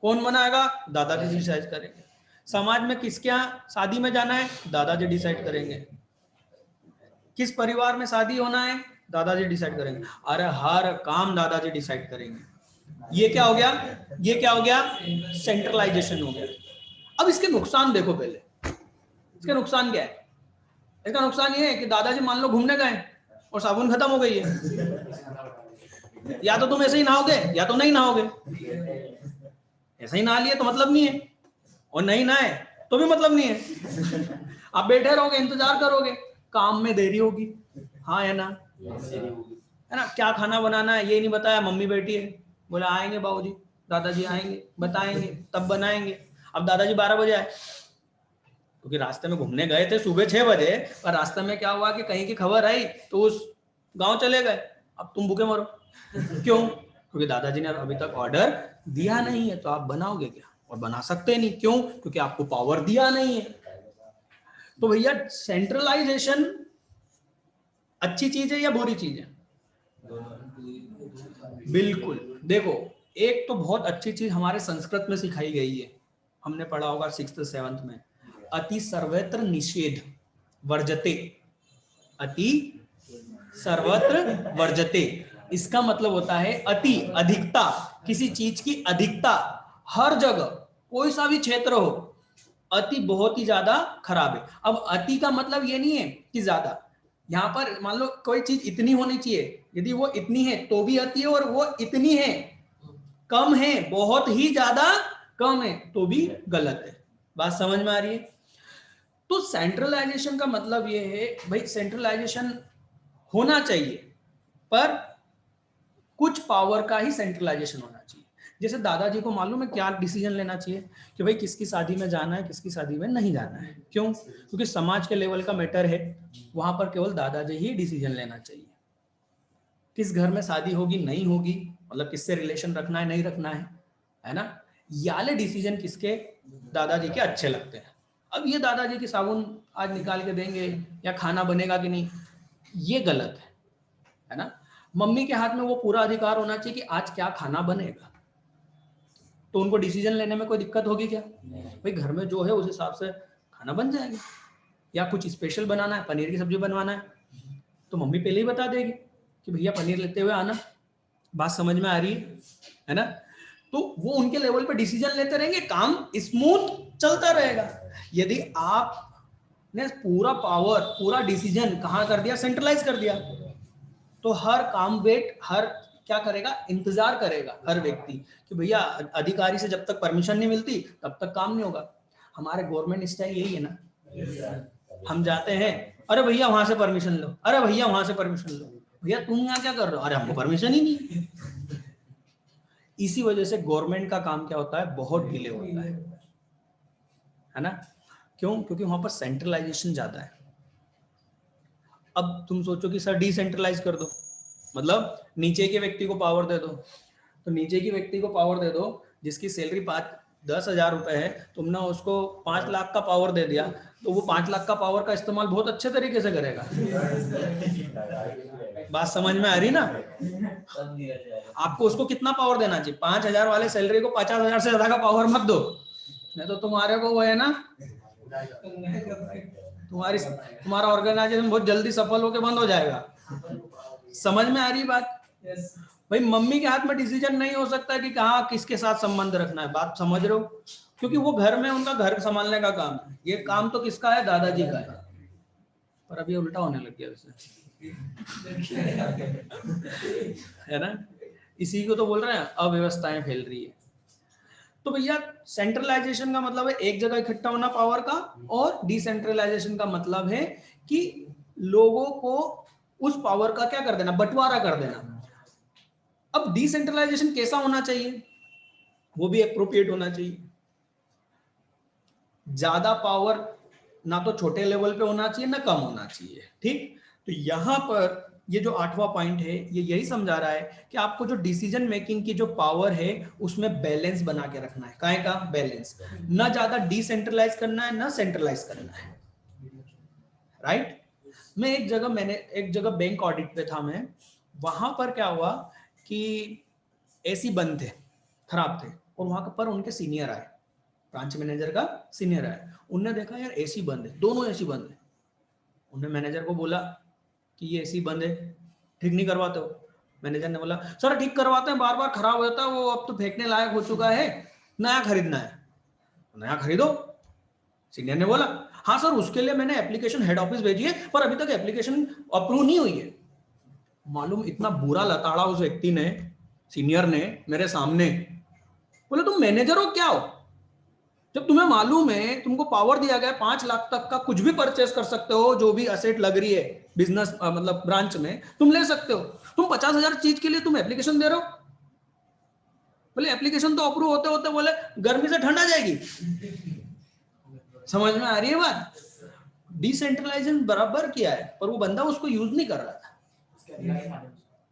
कौन बनाएगा, दादाजी डिसाइड करेंगे। समाज में किसके यहाँ शादी में जाना है, दादाजी डिसाइड करेंगे। किस परिवार में शादी होना है, दादाजी डिसाइड करेंगे। अरे हर काम दादाजी डिसाइड करेंगे। ये क्या हो गया, ये क्या हो गया, सेंट्रलाइजेशन हो गया। अब इसके नुकसान देखो पहले, इसके नुकसान क्या है। इसका नुकसान ये है कि दादाजी मान लो घूमने गए और साबुन खत्म हो गई है, या तो तुम ऐसे ही नहाओगे या तो नहीं नहाओगे। ऐसे ही नहा लिए तो मतलब नहीं है, और नहीं नहाए तो भी मतलब नहीं है। आप बैठे रहोगे, इंतजार करोगे, काम में देरी होगी, हाँ है ना, है ना। क्या खाना बनाना है ये नहीं बताया, मम्मी बैठी है, बोला आएंगे बाबूजी, दादाजी आएंगे, बताएंगे तब बनाएंगे। अब दादाजी 12 बजे आए, क्योंकि रास्ते में घूमने गए थे सुबह 6 बजे, और रास्ते में क्या हुआ कि कहीं की खबर आई तो उस गांव चले गए। अब तुम भूखे मरो। क्यों, क्योंकि दादाजी ने अभी तक ऑर्डर दिया नहीं है, तो आप बनाओगे क्या, और बना सकते नहीं, क्यों, क्योंकि आपको पावर दिया नहीं है। तो भैया सेंट्रलाइजेशन अच्छी चीज है या बुरी चीज है, बिल्कुल। देखो एक तो बहुत अच्छी चीज हमारे संस्कृत में सिखाई गई है, हमने पढ़ा होगा 6th 7th में, अति सर्वत्र निषेध वर्जते, अति सर्वत्र वर्जते, इसका मतलब होता है अति अधिकता, किसी चीज की अधिकता हर जगह, कोई सा भी क्षेत्र हो, अति बहुत ही ज्यादा खराब है। अब अति का मतलब ये नहीं है कि ज्यादा, यहां पर मान लो कोई चीज इतनी होनी चाहिए, यदि वो इतनी है तो भी अति है, और वो इतनी है कम है, बहुत ही ज्यादा कम है तो भी गलत है। बात समझ में आ रही है? तो सेंट्रलाइजेशन का मतलब ये है भाई, सेंट्रलाइजेशन होना चाहिए पर कुछ पावर का ही सेंट्रलाइजेशन होना चाहिए। जैसे दादाजी को मालूम है क्या डिसीजन लेना चाहिए कि भाई किसकी शादी में जाना है, किसकी शादी में नहीं जाना है। क्यों? क्योंकि समाज के लेवल का मैटर है, वहां पर केवल दादाजी ही डिसीजन लेना चाहिए। किस घर में शादी होगी नहीं होगी, मतलब किससे रिलेशन रखना है नहीं रखना है ना, याले डिसीजन किसके, दादाजी के अच्छे लगते हैं। अब ये दादाजी की साबुन आज निकाल के देंगे या खाना बनेगा कि नहीं, ये गलत है ना। मम्मी के हाथ में वो पूरा अधिकार होना चाहिए कि आज क्या खाना बनेगा, तो उनको डिसीजन लेने में कोई दिक्कत होगी क्या? भाई घर में जो है उस हिसाब से खाना बन जाएगा। या कुछ स्पेशल बनाना है, पनीर की सब्जी बनवाना है, तो मम्मी पहले ही बता देगी कि भैया पनीर लेते हुए आना। बात समझ में आ रही है ना? तो वो उनके लेवल पे डिसीजन लेते रहेंगे, काम स्मूथ चलता रहेगा। यदि आपने पूरा पावर, पूरा डिसीजन कहां कर दिया, सेंट्रलाइज कर दिया, तो हर काम वेट, हर क्या करेगा, इंतजार करेगा हर व्यक्ति कि भैया अधिकारी से जब तक परमिशन नहीं मिलती तब तक काम नहीं होगा। हमारे गवर्नमेंट स्टाइल यही है ना, हम जाते हैं, अरे भैया वहां से परमिशन लो, अरे भैया वहां से परमिशन लो, भैया तुम यहाँ क्या कर रहे हो, अरे हमको परमिशन ही नहीं। इसी वजह से गवर्नमेंट का काम क्या होता है, बहुत डिले होता है ना। क्यों? क्योंकि वहां पर सेंट्रलाइजेशन ज्यादा है। अब तुम सोचो कि सर डिसेंट्रलाइज कर दो, मतलब नीचे के व्यक्ति को पावर दे दो, तो नीचे के व्यक्ति को पावर दे दो जिसकी सैलरी 10,000 रुपए है, तुमने उसको 5 लाख का पावर दे दिया, तो वो 5 लाख का पावर का इस्तेमाल बहुत अच्छे तरीके से करेगा। बात समझ में आ रही ना? आपको उसको कितना पावर देना चाहिए, 5,000 वाले सैलरी को 50,000 से ज्यादा का पावर मत दो, नहीं तो तुम्हारे को वो है ना, तुम्हारा ऑर्गेनाइजेशन बहुत जल्दी सफल होकर बंद हो जाएगा। समझ में आ रही बात? भाई मम्मी के हाथ में डिसीजन नहीं हो सकता कि कहाँ किसके साथ संबंध रखना है। बात समझ रहे हो? क्योंकि वो घर में उनका घर संभालने का काम है, ये काम तो किसका है, दादाजी का है। पर अभी उल्टा होने लग गया वैसे है ना। इसी को तो बोल रहे हैं अव्यवस्थाएं फैल रही है। तो भैया सेंट्रलाइजेशन का मतलब है एक जगह इकट्ठा होना पावर का, और डिसेंट्रलाइजेशन का मतलब है कि लोगों को उस पावर का क्या कर देना, बंटवारा कर देना। अब डिसेंट्रलाइजेशन कैसा होना चाहिए, वो भी एप्रोप्रिएट होना चाहिए। ज्यादा पावर ना तो छोटे लेवल पे होना चाहिए ना कम होना चाहिए, ठीक। तो यहां पर ये जो 8वां पॉइंट है ये यही समझा रहा है कि आपको जो डिसीजन मेकिंग की जो पावर है उसमें बैलेंस बना के रखना है। काहे का बैलेंस, ना ज्यादा डिसेंट्रलाइज करना है ना सेंट्रलाइज करना है, राइट। मैं एक जगह बैंक ऑडिट पे था मैं, वहां पर क्या हुआ कि एसी बंद थे, खराब थे, और वहां पर उनके सीनियर आए, ब्रांच मैनेजर का सीनियर आया, उनने देखा यार एसी बंद है, दोनों एसी बंद है। उन्होंने मैनेजर को बोला कि ये एसी बंद है, ठीक नहीं करवाते हो? मैनेजर ने बोला सर ठीक करवाते हैं, बार बार खराब हो जाता है, वो अब तो फेंकने लायक हो चुका है, नया खरीदना है। नया खरीदो। सीनियर ने बोला हाँ सर उसके लिए मैंने एप्लीकेशन हेड ऑफिस भेजी है, पर अभी तक एप्लीकेशन अप्रूव नहीं हुई है। मालूम इतना बुरा लताड़ा उस व्यक्ति ने, सीनियर ने, मेरे सामने बोले तुम मैनेजर हो क्या हो, जब तुम्हें मालूम है तुमको पावर दिया गया 5 लाख तक का कुछ भी परचेस कर सकते हो, जो भी असेट लग रही है बिजनेस मतलब ब्रांच में तुम ले सकते हो, तुम 50,000 चीज के लिए तुम एप्लीकेशन दे रहे हो। बोले एप्लीकेशन तो अप्रूव होते होते बोले गर्मी से ठंड आ जाएगी। समझ में आ रही है बात? डिसेंट्रलाइजेशन बराबर किया है, पर वो बंदा उसको यूज नहीं कर रहा था,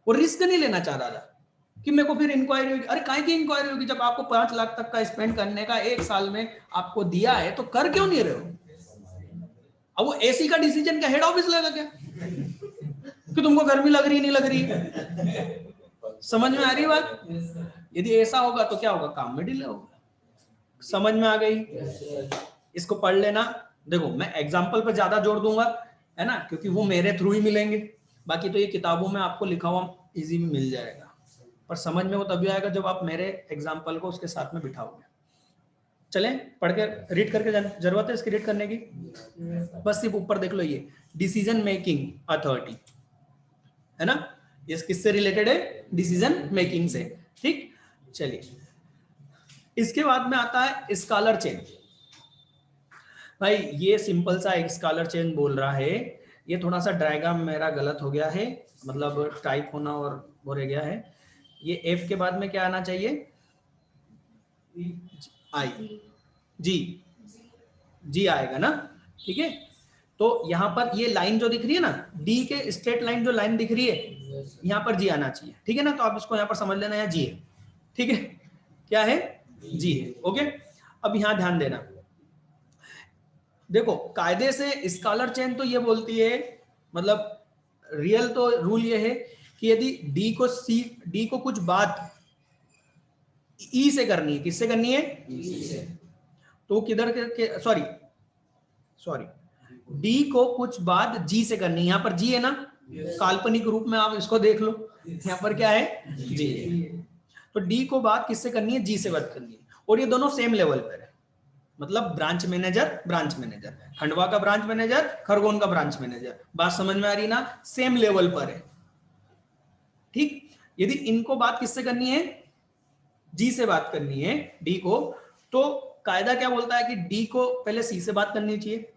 वो रिस्क नहीं लेना चाह रहा था कि मेरे को फिर इंक्वायरी होगी। अरे काहे की इंक्वायरी होगी, जब आपको 5 लाख तक का स्पेंड करने का 1 साल में आपको दिया है तो कर क्यों नहीं रहे हो? अब वो एसी का डिसीजन क्या हेड ऑफिस लेगा क्या कि तुमको गर्मी लग रही नहीं लग रही? समझ में आ रही बात? यदि ऐसा होगा तो क्या होगा, काम में डिले होगा। समझ में आ गई? इसको पढ़ लेना, देखो मैं एग्जाम्पल पे ज्यादा जोर दूंगा, है ना, क्योंकि वो मेरे थ्रू ही मिलेंगे। बाकी तो ये किताबों में आपको लिखा हुआ इजी में मिल जाएगा, पर समझ में वो तभी आएगा जब आप मेरे एग्जाम्पल को उसके साथ में बिठाओगे। चलें पढ़ के रीड करके जरूरत है इसकी रीड करने की, बस सिर्फ ऊपर देख लो, ये डिसीजन मेकिंग अथॉरिटी, है ना, ये किससे रिलेटेड है, डिसीजन मेकिंग से। ठीक, चलिए इसके बाद में आता है स्कॉलर चेन। भाई ये सिंपल सा एक स्कॉलर चेन बोल रहा है, ये थोड़ा सा डायग्राम मेरा गलत हो गया है, मतलब टाइप होना और वो रह गया है। ये एफ के बाद में क्या आना चाहिए, आई, जी, जी आएगा ना, ठीक है। तो यहाँ पर ये लाइन जो दिख रही है ना, डी के स्ट्रेट लाइन जो लाइन दिख रही है, यहाँ पर जी आना चाहिए, ठीक है ना। तो आप इसको यहाँ पर समझ लेना, यहाँ जी है, ठीक है, क्या है, जी है, ओके। अब यहाँ ध्यान देना, देखो कायदे से स्कॉलर चेन तो ये बोलती है, मतलब रियल तो रूल ये है कि यदि डी को कुछ बात ई से करनी है, किससे करनी है, ई से, तो किधर के सॉरी डी को कुछ बात जी से करनी है, यहाँ पर जी है ना, काल्पनिक रूप में आप इसको देख लो, यहाँ पर क्या है, जी है। तो डी को बात किससे करनी है, जी से बात करनी है, और ये दोनों सेम लेवल पर है, मतलब ब्रांच मैनेजर, खंडवा का ब्रांच मैनेजर, खरगोन का ब्रांच मैनेजर, बात समझ में आ रही ना, सेम लेवल पर है। ठीक, यदि इनको बात किससे करनी है, जी से बात करनी है डी को, तो कायदा क्या बोलता है कि डी को पहले सी से बात करनी चाहिए,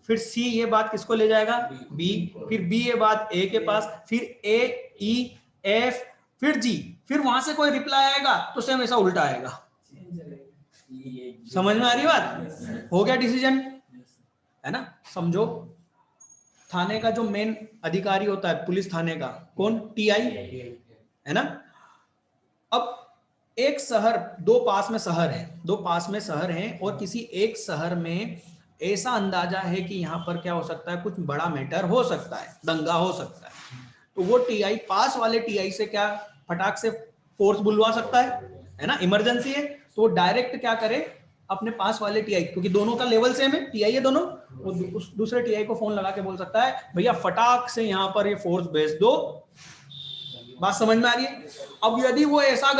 फिर सी ये बात किसको ले जाएगा, बी, फिर बी ये बात ए के पास, फिर ए, ई, एफ, फिर जी, फिर वहां से कोई रिप्लाई आएगा तो सेम ऐसा उल्टा आएगा। समझ में आ रही बात, हो गया डिसीजन, है ना। समझो थाने का जो मेन अधिकारी होता है पुलिस थाने का, कौन, टीआई, है ना। अब एक शहर, दो पास में शहर हैं और किसी एक शहर में ऐसा अंदाजा है कि यहाँ पर क्या हो सकता है, कुछ बड़ा मैटर हो सकता है, दंगा हो सकता है, तो वो टीआई पास वाले टीआई से क्या फटाक से फोर्स बुलवा सकता है ना, इमरजेंसी है, तो वो डायरेक्ट क्या करे, अपने पास वाले टीआई, क्योंकि दोनों का लेवल सेम है, टीआई है दोनों, वो उस दूसरे टीआई को फोन लगा के बोल सकता है, भैया फटाक से यहाँ पर ये फोर्स भेज दो। बात समझ में आ रही है। अब यदि वो ऐसा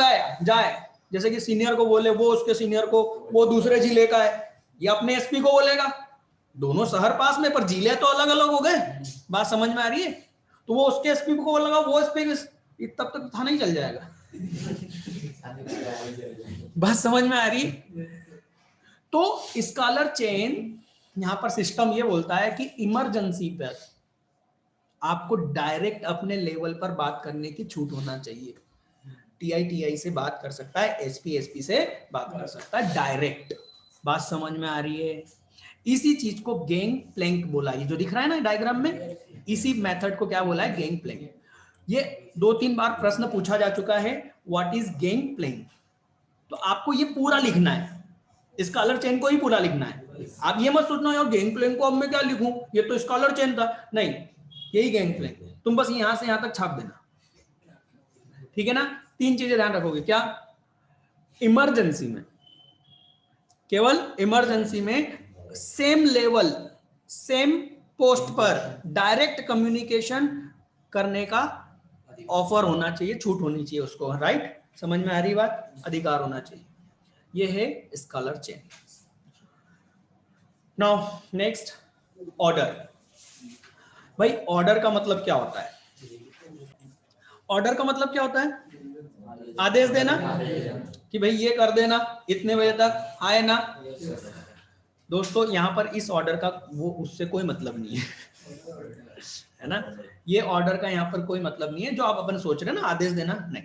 जाए जैसे कि सीनियर को बोले, वो उसके सीनियर को, वो दूसरे जिले का है, ये अपने एसपी को बोलेगा, दोनों शहर पास में पर जिले तो अलग अलग हो गए। बात समझ में आ रही है। तो वो उसके एसपी को बोलेगा, वो एसपी, तब तक थाना ही चल जाएगा। बात समझ में आ रही है। तो स्कॉलर चेन यहां पर सिस्टम ये बोलता है कि इमरजेंसी पर आपको डायरेक्ट अपने लेवल पर बात करने की छूट होना चाहिए। टीआई से बात कर सकता है, एसपी से बात कर सकता है डायरेक्ट। बात समझ में आ रही है। इसी चीज को गैंग प्लैंक बोला, ये जो दिख रहा है ना डायग्राम में, इसी मेथड को क्या बोला है, गैंग प्लैंक। ये 2-3 बार प्रश्न पूछा जा चुका है, व्हाट इज गैंग प्लैंक। तो आपको ये पूरा लिखना है, स्कॉलर चेन को ही पूरा लिखना है। आप ये मत सोचना यार गैंग प्लैंक को अब मैं क्या लिखूं, ये तो स्कॉलर चेन था, नहीं, यही गैंग प्लैंक, तुम बस यहां से यहां तक छाप देना, ठीक है ना। 3 चीजें ध्यान रखोगे, क्या, इमरजेंसी में, केवल इमरजेंसी में सेम लेवल, सेम पोस्ट पर डायरेक्ट कम्युनिकेशन करने का ऑफर होना चाहिए, छूट होनी चाहिए उसको, राइट। समझ में आ रही बात, अधिकार होना चाहिए, ये है scholar chain. Now next, order. भाई ऑर्डर का मतलब क्या होता है, ऑर्डर का मतलब क्या होता है, आदेश देना कि भाई ये कर देना, इतने बजे तक आए ना। दोस्तों यहाँ पर इस ऑर्डर का वो उससे कोई मतलब नहीं है ना, ये ऑर्डर का यहाँ पर कोई मतलब नहीं है जो आप अपन सोच रहे हैं ना, आदेश देना, नहीं।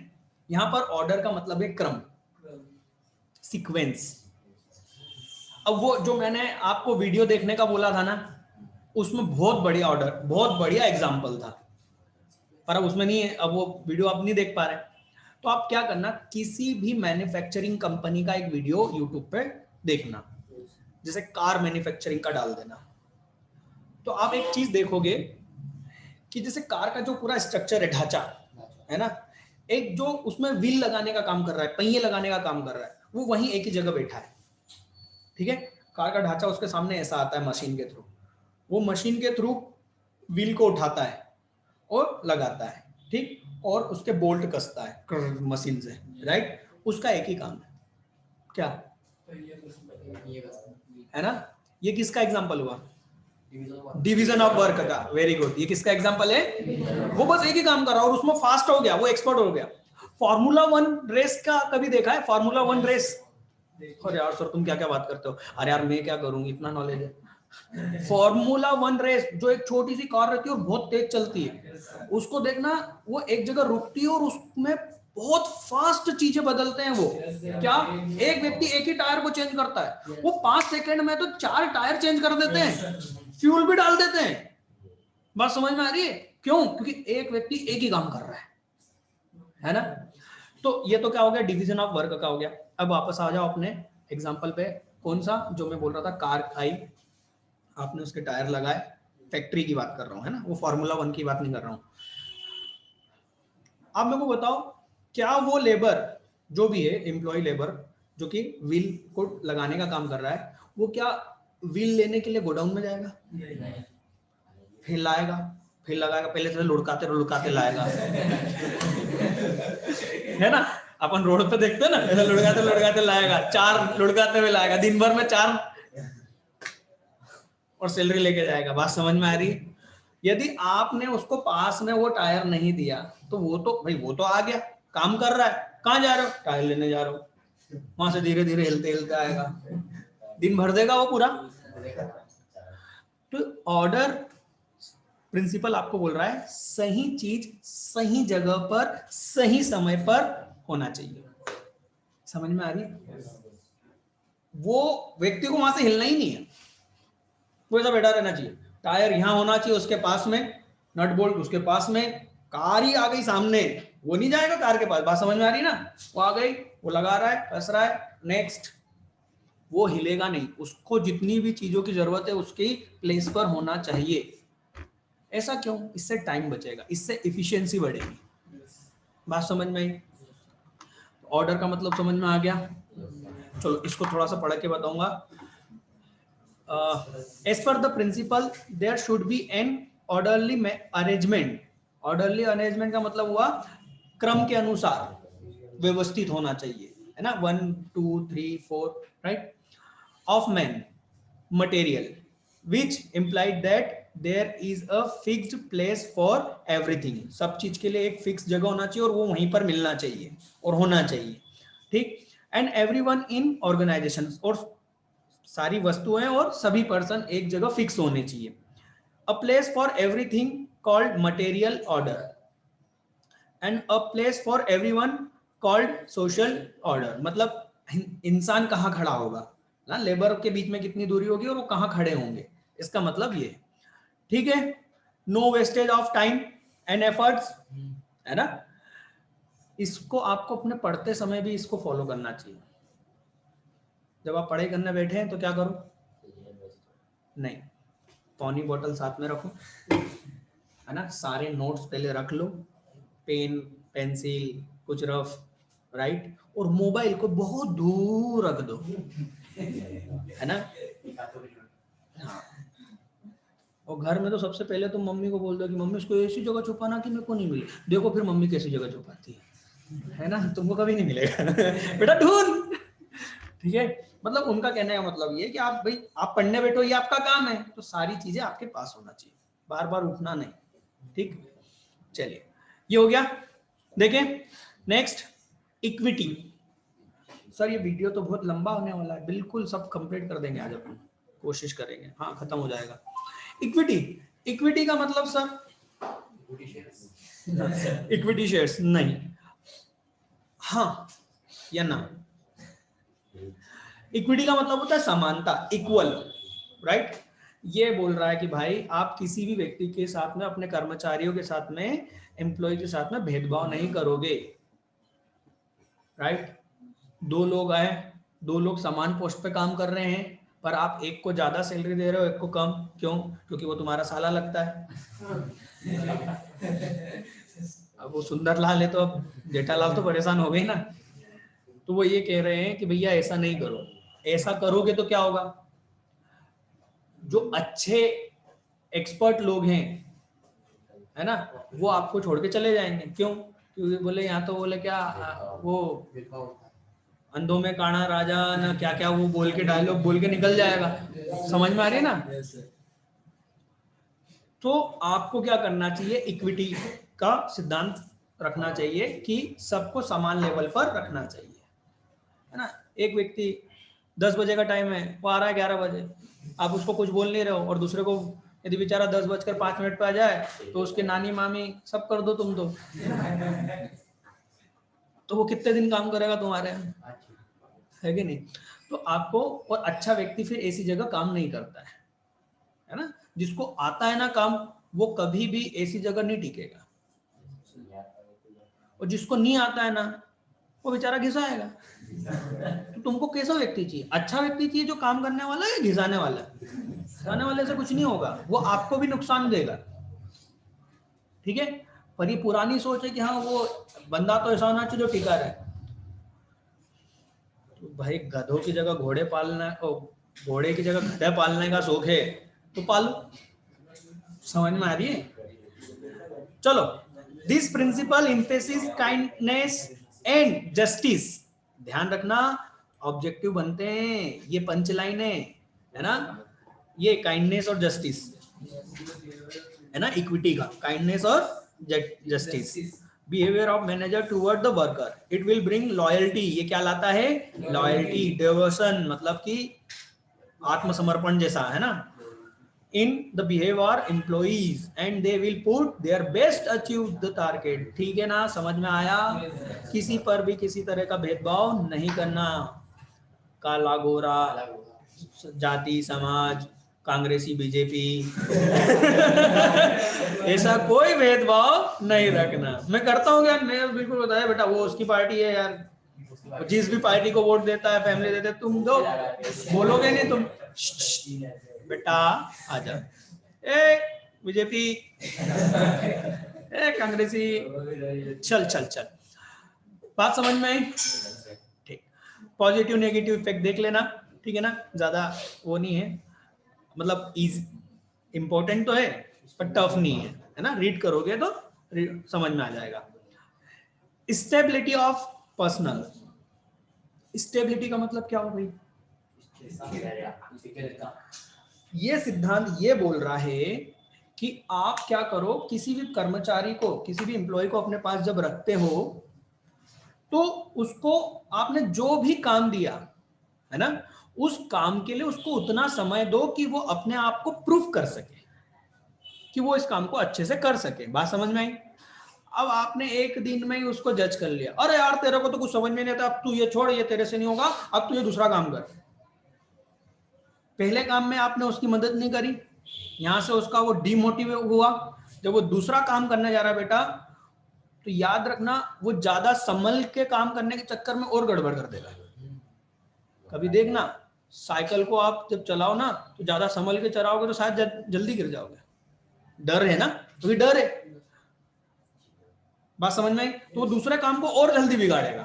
यहाँ पर ऑर्डर का मतलब है क्रम, सीक्वेंस। अब वो जो मैंने आपको वीडियो देखने का बोला था ना, उसमें बहुत बढ़िया ऑर्डर, बहुत बढ़िया एग्जांपल था, पर अब उसमें नहीं है, अब वो वीडियो आप नहीं देख पा रहे। तो आप क्या करना, किसी भी मैन्युफैक्चरिंग कंपनी का एक वीडियो यूट्यूब पे देखना, जैसे कार मैन्युफैक्चरिंग का डाल देना, तो आप एक चीज देखोगे कि जैसे कार का जो पूरा स्ट्रक्चर है, ढांचा है ना, एक जो उसमें व्हील लगाने का काम कर रहा है, पहिए लगाने का काम कर रहा है, वो वहीं एक ही जगह बैठा है, ठीक है। कार का ढांचा उसके सामने ऐसा आता है मशीन के थ्रू, वो मशीन के थ्रू व्हील को उठाता है और लगाता है, ठीक, और उसके बोल्ट कसता है मशीन से, राइट, उसका एक ही काम है, क्या है ना, ये किसका एग्जांपल हुआ, डिवीजन ऑफ वर्क का, वेरी गुड, ये किसका एग्जांपल है, वो बस एक ही काम कर रहा है और उसमें फास्ट हो गया, वो एक्सपर्ट हो गया। फार्मूला 1 रेस का कभी देखा है, फार्मूला 1 रेस, अरे यार सर तुम क्या क्या बात करते हो, अरे यार मैं क्या करूं, इतना नॉलेज है। फार्मूला 1 रेस, जो एक छोटी सी कार रहती है और बहुत तेज चलती है, उसको देखना, वो एक जगह रुकती है और उसमें बहुत फास्ट चीजें बदलते हैं। वो क्या, एक व्यक्ति एक ही टायर को चेंज करता है, वो 5 सेकंड में तो 4 टायर चेंज कर देते हैं, फ्यूल भी डाल देते हैं। बात समझ में आ रही है, क्यों, क्योंकि एक व्यक्ति एक ही काम कर रहा है ना। तो ये तो क्या हो गया, डिवीजन ऑफ वर्क का हो गया। अब वापस आ जाओ अपने एग्जांपल पे, कौन सा जो मैं बोल रहा था, कार आई, आपने उसके टायर लगाए, फैक्ट्री की बात कर रहा हूं, है ना, वो फार्मूला 1 की बात नहीं कर रहा हूं। आप मेरे को बताओ, क्या वो लेबर जो भी है, एम्प्लॉय लेबर जो कि व्हील को लगाने का काम कर रहा है, वो क्या व्हील लेने के लिए गोडाउन में जाएगा, फिर लाएगा, फिर लगाएगा, पहले से लुढ़काते लुढ़काते लाएगा है ना, अपन रोड पे देखते हैं ना, ऐसा लुढ़काते लुढ़काते लाएगा, 4 लुढ़काते हुए लाएगा, दिन भर में 4, और सैलरी लेके जाएगा। बात समझ में आ रही है। यदि आपने उसको पास में वो टायर नहीं दिया तो वो तो भाई, वो तो आ गया, काम कर रहा है, कहाँ जा रहे हो, टायर लेने जा रहे हो, वहां से धीरे धीरे हिलते हिलते आएगा, दिन भर देगा वो पूरा। तो ऑर्डर प्रिंसिपल आपको बोल रहा है, सही चीज सही जगह पर सही समय पर होना चाहिए। समझ में आ रही है, वो व्यक्ति को वहां से हिलना ही नहीं है, वो ऐसा बैठा रहना चाहिए, टायर यहां होना चाहिए उसके पास में, नट बोल्ट उसके पास में, कार ही आ गई सामने, वो नहीं जाएगा कार के पास। बात समझ में आ रही ना, वो आ गई, वो लगा रहा है, कस रहा है, नेक्स्ट, वो हिलेगा नहीं, उसको जितनी भी चीजों की जरूरत है उसकी प्लेस पर होना चाहिए। ऐसा क्यों, इससे टाइम बचेगा, इससे इफिशियंसी बढ़ेगी। बात समझ में आई, ऑर्डर का मतलब समझ में आ गया। चलो इसको थोड़ा सा पढ़ के बताऊंगा। As per the principle, there should be an orderly arrangement. Orderly arrangement का मतलब हुआ क्रम के अनुसार व्यवस्थित होना चाहिए, है ना, 1 2 3 4, right, of man material, which implied that there is a fixed place for everything. सब चीज के लिए एक फिक्स जगह होना चाहिए और वो वहीं पर मिलना चाहिए और होना चाहिए, ठीक। And everyone in organizations, और सारी वस्तुएं और सभी पर्सन एक जगह फिक्स होने चाहिए। A place for everything called material order, and a place for everyone called social order. मतलब इंसान कहाँ खड़ा होगा ना, लेबर के बीच में कितनी दूरी होगी और वो कहाँ खड़े होंगे, इसका मतलब ये, ठीक है। No wastage of time and efforts, है ना, इसको आपको अपने पढ़ते समय भी इसको फॉलो करना चाहिए। जब आप पढ़ाई करने बैठे हैं तो क्या करो, नहीं, पानी बोतल साथ में रखो, है ना, सारे नोट्स पहले रख लो, पेन पेंसिल कुछ रफ, राइट, और मोबाइल को बहुत दूर रख दो, है ना। हाँ, और घर में तो सबसे पहले तुम मम्मी को बोल दो कि मम्मी इसको ऐसी जगह छुपाना कि मेरे को नहीं मिले। देखो फिर मम्मी कैसी जगह छुपाती है ना, तुमको कभी नहीं मिलेगा बेटा ढूंढ, ठीक है। मतलब उनका कहने का मतलब ये कि आप भाई, आप पढ़ने बैठो, ये आपका काम है, तो सारी चीजें आपके पास होना चाहिए, बार बार उठना नहीं, ठीक। चलिए ये हो गया। देखें नेक्स्ट, इक्विटी। सर ये वीडियो तो बहुत लंबा होने वाला है, बिल्कुल सब कंप्लीट कर देंगे आज, अपन कोशिश करेंगे, हाँ खत्म हो जाएगा। इक्विटी, इक्विटी का मतलब सर, इक्विटी शेयर्स नहीं, हाँ या ना। इक्विटी का मतलब होता है समानता, इक्वल, राइट। ये बोल रहा है कि भाई आप किसी भी व्यक्ति के साथ में, अपने कर्मचारियों के साथ में, एम्प्लॉय के साथ में भेदभाव नहीं करोगे, राइट। 2 लोग आए, 2 लोग समान पोस्ट पे काम कर रहे हैं, पर आप एक को ज्यादा सैलरी दे रहे हो, एक को कम, क्यों, क्योंकि वो तुम्हारा साला लगता है। अब वो सुंदरलाल है तो अब जेठालाल तो परेशान हो गई ना। तो वो ये कह रहे हैं कि भैया ऐसा नहीं करो, ऐसा करोगे तो क्या होगा, जो अच्छे एक्सपर्ट लोग हैं, है ना, वो आपको छोड़ के चले जाएंगे। क्यों? क्योंकि बोले यहाँ तो बोले क्या वो अंधों में काना राजा ना क्या क्या वो बोल के डायलॉग बोल के निकल जाएगा। समझ में आ रही है ना? तो आपको क्या करना चाहिए, इक्विटी का सिद्धांत रखना चाहिए कि सबको समान लेवल पर रखना चाहिए, है ना। एक व्यक्ति 10 बजे का टाइम है, वो आ रहा है 11 बजे, आप उसको कुछ बोल नहीं रहे हो, और दूसरे को यदि बेचारा 10:05 पे आ जाए तो उसके नानी मामी सब कर दो तुम तो वो कितने दिन काम करेगा तुम्हारे, है कि नहीं? तो आपको, और अच्छा व्यक्ति फिर ऐसी जगह काम नहीं करता है ना। जिसको आता है ना काम, वो कभी भी ऐसी जगह नहीं टिकेगा, और जिसको नहीं आता है ना, वो बेचारा घिसाएगा। तो तुमको कैसा व्यक्ति चाहिए? अच्छा व्यक्ति चाहिए जो काम करने वाला है, घिसाने वाला? घिसाने वाले से कुछ नहीं होगा, वो आपको भी नुकसान देगा, ठीक है। पर ये पुरानी सोच है कि हाँ वो बंदा तो ऐसा होना चाहिए जो टिका रहे। तो भाई गधों की जगह घोड़े पालना, घोड़े की जगह गधे पालने का शौक है तो पालो। समझ में आ रही है? चलो, this principle emphasis kindness and justice. ध्यान रखना, ऑब्जेक्टिव बनते हैं ये पंच लाइन है ना, ये काइंडनेस और जस्टिस है ना, इक्विटी का काइंडनेस और justice. Behaviour of manager toward the worker, it will bring loyalty. ये क्या लाता है? लॉयल्टी, डिवोशन, मतलब कि आत्मसमर्पण जैसा, है ना। in the behavior employees and they will put their best achieve the target। ठीक है ना, समझ में आया? किसी पर भी किसी तरह का भेदभाव नहीं करना, काला गोरा, जाति समाज, कांग्रेसी बीजेपी ऐसा कोई भेदभाव नहीं रखना। मैं करता हूँ यार, मैं बिल्कुल बताया बेटा वो उसकी पार्टी है यार, जिस भी पार्टी को वोट देता है, फैमिली देते, तुम दो, बोलोगे नहीं तुम, बेटा आ जा, ए बीजेपी, ए कांग्रेसी, चल चल चल। बात समझ में आई? ठीक। पॉजिटिव नेगेटिव इफेक्ट देख लेना, ठीक है ना, ज्यादा वो नहीं है, मतलब इजी इंपॉर्टेंट तो है पर टफ नहीं है ना, रीड करोगे तो समझ में आ जाएगा। Stability of personal. स्टेबिलिटी का मतलब क्या हो भाई? ये सिद्धांत ये बोल रहा है कि आप क्या करो, किसी भी कर्मचारी को, किसी भी एम्प्लॉय को अपने पास जब रखते हो तो उसको आपने जो भी काम दिया है ना, उस काम के लिए उसको उतना समय दो कि वो अपने आप को प्रूफ कर सके कि वो इस काम को अच्छे से कर सके। बात समझ में आई? अब आपने एक दिन में ही उसको जज कर लिया, अरे यार तेरे को तो कुछ समझ में नहीं आता, अब तू ये छोड़, ये तेरे से नहीं होगा, अब तू ये दूसरा काम कर। पहले काम में आपने उसकी मदद नहीं करी, यहां से उसका वो डिमोटिवेट हुआ, जब वो दूसरा काम करने जा रहा है बेटा, तो याद रखना वो ज्यादा संभल के काम करने के चक्कर में और गड़बड़ कर देगा। कभी देखना साइकिल को आप जब चलाओ ना, तो ज्यादा संभल के चलाओगे तो शायद जल्दी गिर जाओगे, डर है ना, क्योंकि डर है। बात समझ में आई? तो वो दूसरे काम को और जल्दी बिगाड़ेगा,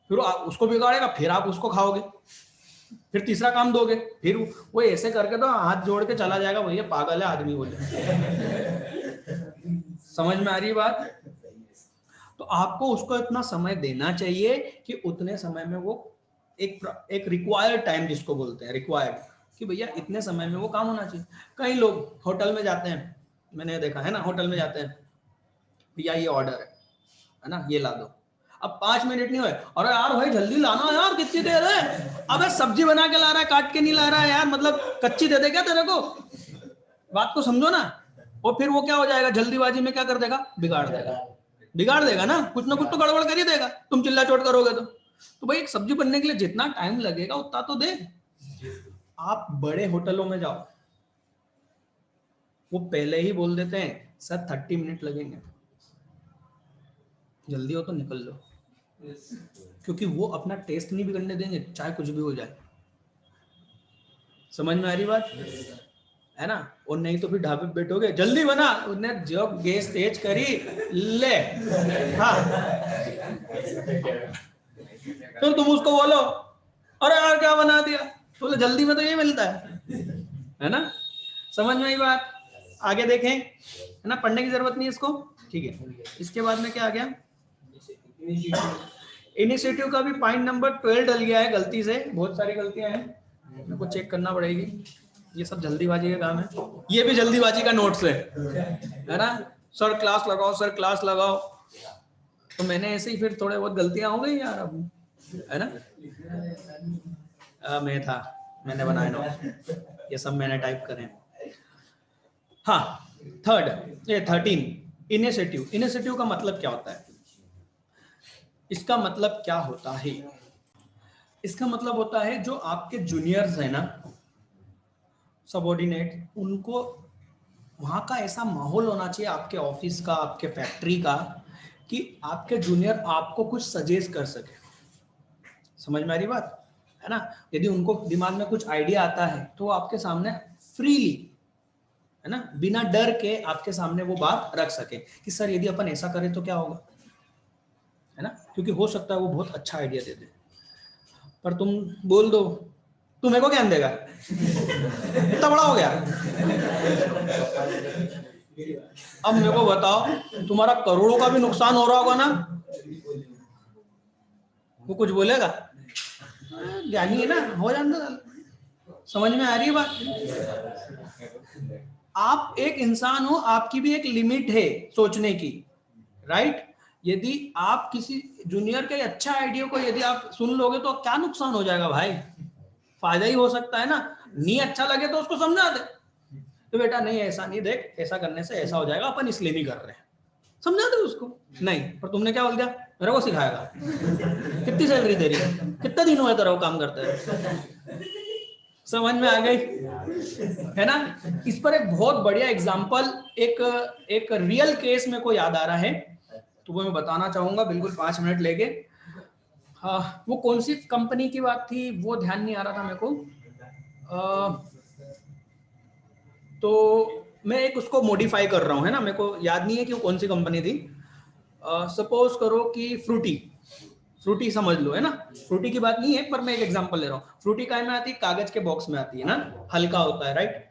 फिर आप उसको बिगाड़ेगा, फिर आप उसको खाओगे, फिर तीसरा काम दोगे, फिर वो ऐसे करके तो हाथ जोड़ के चला जाएगा, भैया पागल है आदमी बोले। समझ में आ रही है बात? तो आपको उसको इतना समय देना चाहिए कि उतने समय में वो एक रिक्वायर्ड टाइम जिसको बोलते हैं, रिक्वायर्ड, कि भैया इतने समय में वो काम होना चाहिए। कई लोग होटल में जाते हैं, मैंने देखा है ना, होटल में जाते हैं, भैया ये ऑर्डर है ना, ये ला दो। अब 5 मिनट नहीं हुए, अरे यार भाई जल्दी लाना यार, कितनी देर है, अबे सब्जी बना के ला रहा है, काट के नहीं ला रहा है यार, मतलब कच्ची दे दे क्या तेरे को, बात को समझो ना। और फिर वो क्या हो जाएगा, जल्दीबाजी में क्या कर देगा, बिगाड़ देगा, बिगाड़ देगा ना कुछ तो गड़बड़ कर ही देगा, तुम चिल्ला चोट करोगे तो भाई एक सब्जी बनने के लिए जितना टाइम लगेगा उतना तो दे। आप बड़े होटलों में जाओ, वो पहले ही बोल देते हैं सर 30 मिनट लगेंगे, जल्दी हो तो निकल लो, क्योंकि वो अपना टेस्ट नहीं बिगड़ने देंगे चाहे कुछ भी हो जाए। समझ में आ रही बात है ना? और नहीं तो फिर ढाबे पे बैठोगे, जल्दी बना, उसने जब गैस तेज करी ले, हाँ, फिर तुम उसको बोलो अरे यार क्या बना दिया, बोले जल्दी में तो ये मिलता है ना। समझ में आई बात? आगे देखें, है ना, पढ़ने की जरूरत नहीं है इसको, ठीक है। इसके बाद में क्या आ गया, इनिशिएटिव का भी पॉइंट नंबर 12 डल गया है गलती से, बहुत सारी गलतियां हैं, मेरे को चेक करना पड़ेगी, ये सब जल्दीबाजी का काम है, ये भी जल्दीबाजी का नोट्स है ना, सर क्लास लगाओ, सर क्लास लगाओ, तो मैंने ऐसे ही फिर थोड़े बहुत गलतियां हो गई यार, अब है ना, मैं था, मैंने बनाए नोट्स, ये सब मैंने टाइप करे। हाँ, थर्ड, ये 13 इनिशिएटिव। इनिशिएटिव का मतलब क्या होता है, इसका मतलब क्या होता है, इसका मतलब होता है जो आपके जूनियर्स है ना, सबऑर्डिनेट, उनको वहां का ऐसा माहौल होना चाहिए आपके ऑफिस का, आपके फैक्ट्री का, कि आपके जूनियर आपको कुछ सजेस्ट कर सके। समझ में आ रही बात, है ना? यदि उनको दिमाग में कुछ आइडिया आता है तो आपके सामने फ्रीली, है ना, बिना डर के आपके सामने वो बात रख सके कि सर यदि अपन ऐसा करें तो क्या होगा, है ना, क्योंकि हो सकता है वो बहुत अच्छा आइडिया दे दे, पर तुम बोल दो तू मेरे को ज्ञान देगा, इतना बड़ा हो गया, अब मेरे को बताओ तुम्हारा करोड़ों का भी नुकसान हो रहा होगा ना, वो कुछ बोलेगा? ज्ञानी है ना, हो जाता। समझ में आ रही है बात? आप एक इंसान हो, आपकी भी एक लिमिट है सोचने की, राइट? यदि आप किसी जूनियर के अच्छा आइडिया को यदि आप सुन लोगे तो क्या नुकसान हो जाएगा भाई, फायदा ही हो सकता है ना। नहीं अच्छा लगे तो उसको समझा दे, तो बेटा नहीं ऐसा नहीं, देख ऐसा करने से ऐसा हो जाएगा, अपन इसलिए नहीं कर रहे हैं, समझा दो उसको। नहीं, पर तुमने क्या बोल दिया, मेरे को सिखाएगा, कितनी सैलरी दे रही है, कितना दिन हुआ तेरा वो काम करते हैं, समझ में आ गई, है ना? इस पर एक बहुत बढ़िया एग्जांपल, एक रियल केस मेरे को याद आ रहा है, तो वो मैं बताना चाहूंगा बिल्कुल 5 मिनट लेके। हाँ, वो कौन सी कंपनी की बात थी वो ध्यान नहीं आ रहा था मेरे को, तो मैं एक उसको मॉडिफाई कर रहा हूँ, है ना, मेरे को याद नहीं है कि वो कौन सी कंपनी थी। सपोज करो कि फ्रूटी समझ लो, है ना, फ्रूटी की बात नहीं है, पर मैं एक एग्जांपल ले रहा हूँ। फ्रूटी काय में आती है, कागज के बॉक्स में आती है ना, हल्का होता है, राइट?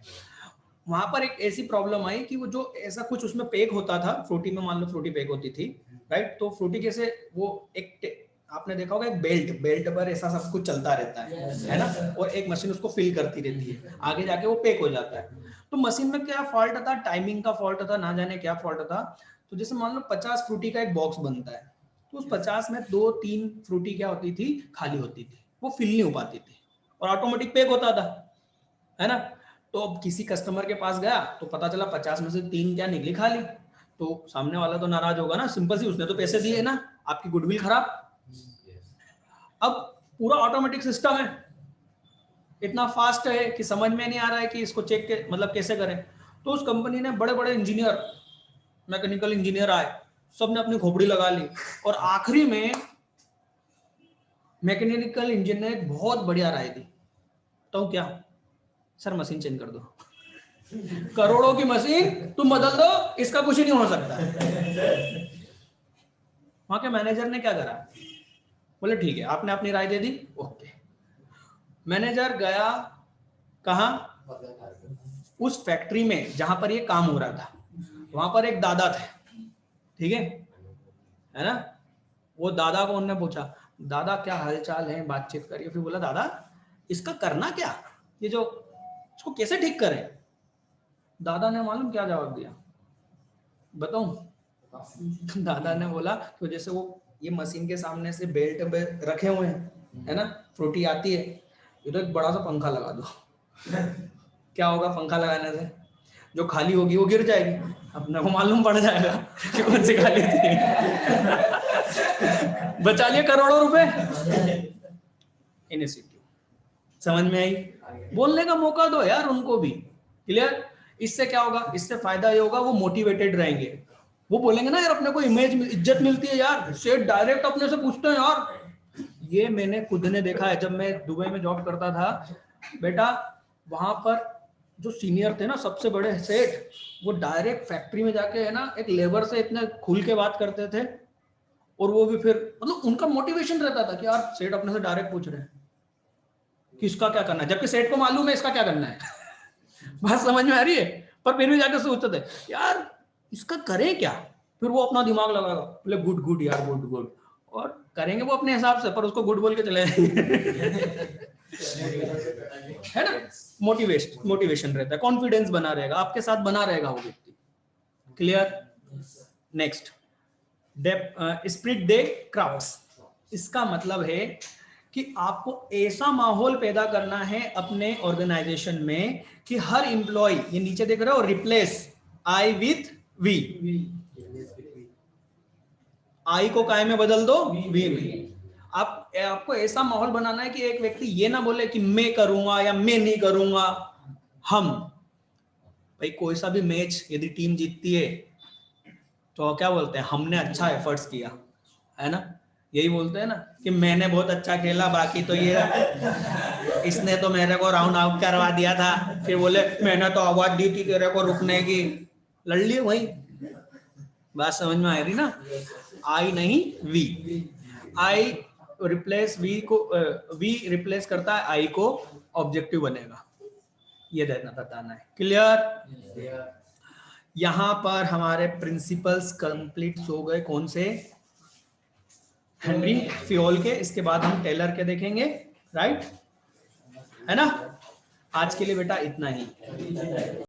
वहां पर एक ऐसी प्रॉब्लम आई कि वो जो ऐसा कुछ उसमें पैक होता था फ्रूटी में, मान लो फ्रूटी पैक होती थी, राइट? तो फ्रूटी कैसे वो आपने देखा होगा एक बेल्ट पर ऐसा सब कुछ चलता रहता है ना, और एक मशीन उसको फिल करती रहती है, आगे जाके वो पैक हो जाता है। तो मशीन में क्या फॉल्ट था, टाइमिंग का फॉल्ट था, ना जाने क्या फॉल्ट था। तो जैसे मान लो 50 फ्रूटी का एक बॉक्स बनता है, तो उस 50 में 2-3 फ्रूटी क्या होती थी, खाली होती थी, वो फिल नहीं हो पाती थी, और ऑटोमेटिक पैक होता था, है ना? तो अब किसी कस्टमर के पास गया तो पता चला 50 में से 3 क्या निकली खाली, तो सामने वाला तो नाराज होगा ना, सिंपल सी, उसने तो पैसे दिए ना, आपकी गुडविल खराब। अब पूरा ऑटोमेटिक सिस्टम है, इतना फास्ट है कि समझ में नहीं आ रहा है कि इसको चेक के मतलब कैसे करें। तो उस कंपनी ने बड़े बड़े इंजीनियर, मैकेनिकल इंजीनियर आए, सबने अपनी खोपड़ी लगा ली, और आखिरी में मैकेनिकल इंजीनियर ने बहुत बढ़िया राय दी, तो क्या, सर मशीन चेंज कर दो, करोड़ों की मशीन तुम बदल दो, इसका कुछ ही नहीं हो सकता। वहां के मैनेजर ने क्या करा, बोले ठीक है, आपने अपनी राय दे दी, ओके। मैनेजर गया कहा, उस फैक्ट्री में जहां पर ये काम हो रहा था, वहां पर एक दादा थे, ठीक है ना? वो दादा को उन्होंने पूछा, दादा क्या हालचाल है, बातचीत करिए। फिर बोला, दादा इसका करना क्या, ये जो इसको कैसे ठीक करें? दादा ने मालूम क्या जवाब दिया, बताऊं? दादा ने बोला तो जैसे वो ये मशीन के सामने से बेल्ट पे रखे हुए हैं, है ना, फ्रूटी आती है, इधर एक बड़ा सा पंखा लगा दो। क्या होगा पंखा लगाने से, जो खाली होगी वो गिर जाएगी, अपने को मालूम पड़ जाएगा कि कौन सी खाली थी। बचा लिए करोड़ों रुपए। इनिशिएटिव, समझ में आई? बोलने का मौका दो यार उनको भी, क्लियर? इससे क्या होगा, इससे फायदा ये होगा, वो मोटिवेटेड रहेंगे, वो बोलेंगे ना यार अपने को इमेज इज्जत मिलती है यार, सेठ डायरेक्ट अपने से पूछते हैं यार। ये मैंने खुद ने देखा है, जब मैं दुबई में जॉब करता था बेटा, वहां पर जो सीनियर थे ना, सबसे बड़े सेठ, वो डायरेक्ट फैक्ट्री में जाके, है ना, एक लेबर से इतने खुल के बात करते थे, और वो भी फिर मतलब उनका मोटिवेशन रहता था कि यार सेठ अपने से डायरेक्ट पूछ रहे हैं कि इसका क्या करना है, जबकि सेठ को मालूम है इसका क्या करना है। बात समझ में आ रही है? पर फिर भी जाकर सोचते थे यार इसका करें क्या, फिर वो अपना दिमाग लगाएगा, बोले गुड गुड यार गुड गुड, और करेंगे वो अपने हिसाब से, पर उसको गुड बोल के चले है ना? मोटिवेशन रहता है, कॉन्फिडेंस बना रहेगा, आपके साथ बना रहेगा वो व्यक्ति। क्लियर? नेक्स्ट, स्प्रिट दे क्राफ्ट्स। इसका मतलब है कि आपको ऐसा माहौल पैदा करना है अपने ऑर्गेनाइजेशन में कि हर एम्प्लॉय, ये नीचे देख रहे हो, रिप्लेस आई विथ वी, आई को काय में बदल दो, वी में। आपको ऐसा माहौल बनाना है कि एक व्यक्ति ये ना बोले कि मैं करूंगा या मैं नहीं करूंगा, हम। भाई कोई सा भी मैच यदि टीम जीतती है तो क्या बोलते हैं, हमने अच्छा एफर्ट्स किया, है ना? यही बोलते हैं ना कि मैंने बहुत अच्छा खेला, बाकी तो ये इसने तो मेरे को राउंड आउट करवा दिया था, फिर बोले मैंने तो आवाज दी थी तेरे को रुकने की, लड़ लिए वही। बात समझ में आ रही ना? आई नहीं वी, आई रिप्लेस वी को, वी रिप्लेस करता है आई को, ऑब्जेक्टिव बनेगा, ये देना बताना है। क्लियर? यहां पर हमारे प्रिंसिपल्स कंप्लीट हो गए, कौन से? हेनरी फ्योल के, इसके बाद हम टेलर के देखेंगे, राइट? है ना? आज के लिए बेटा इतना ही।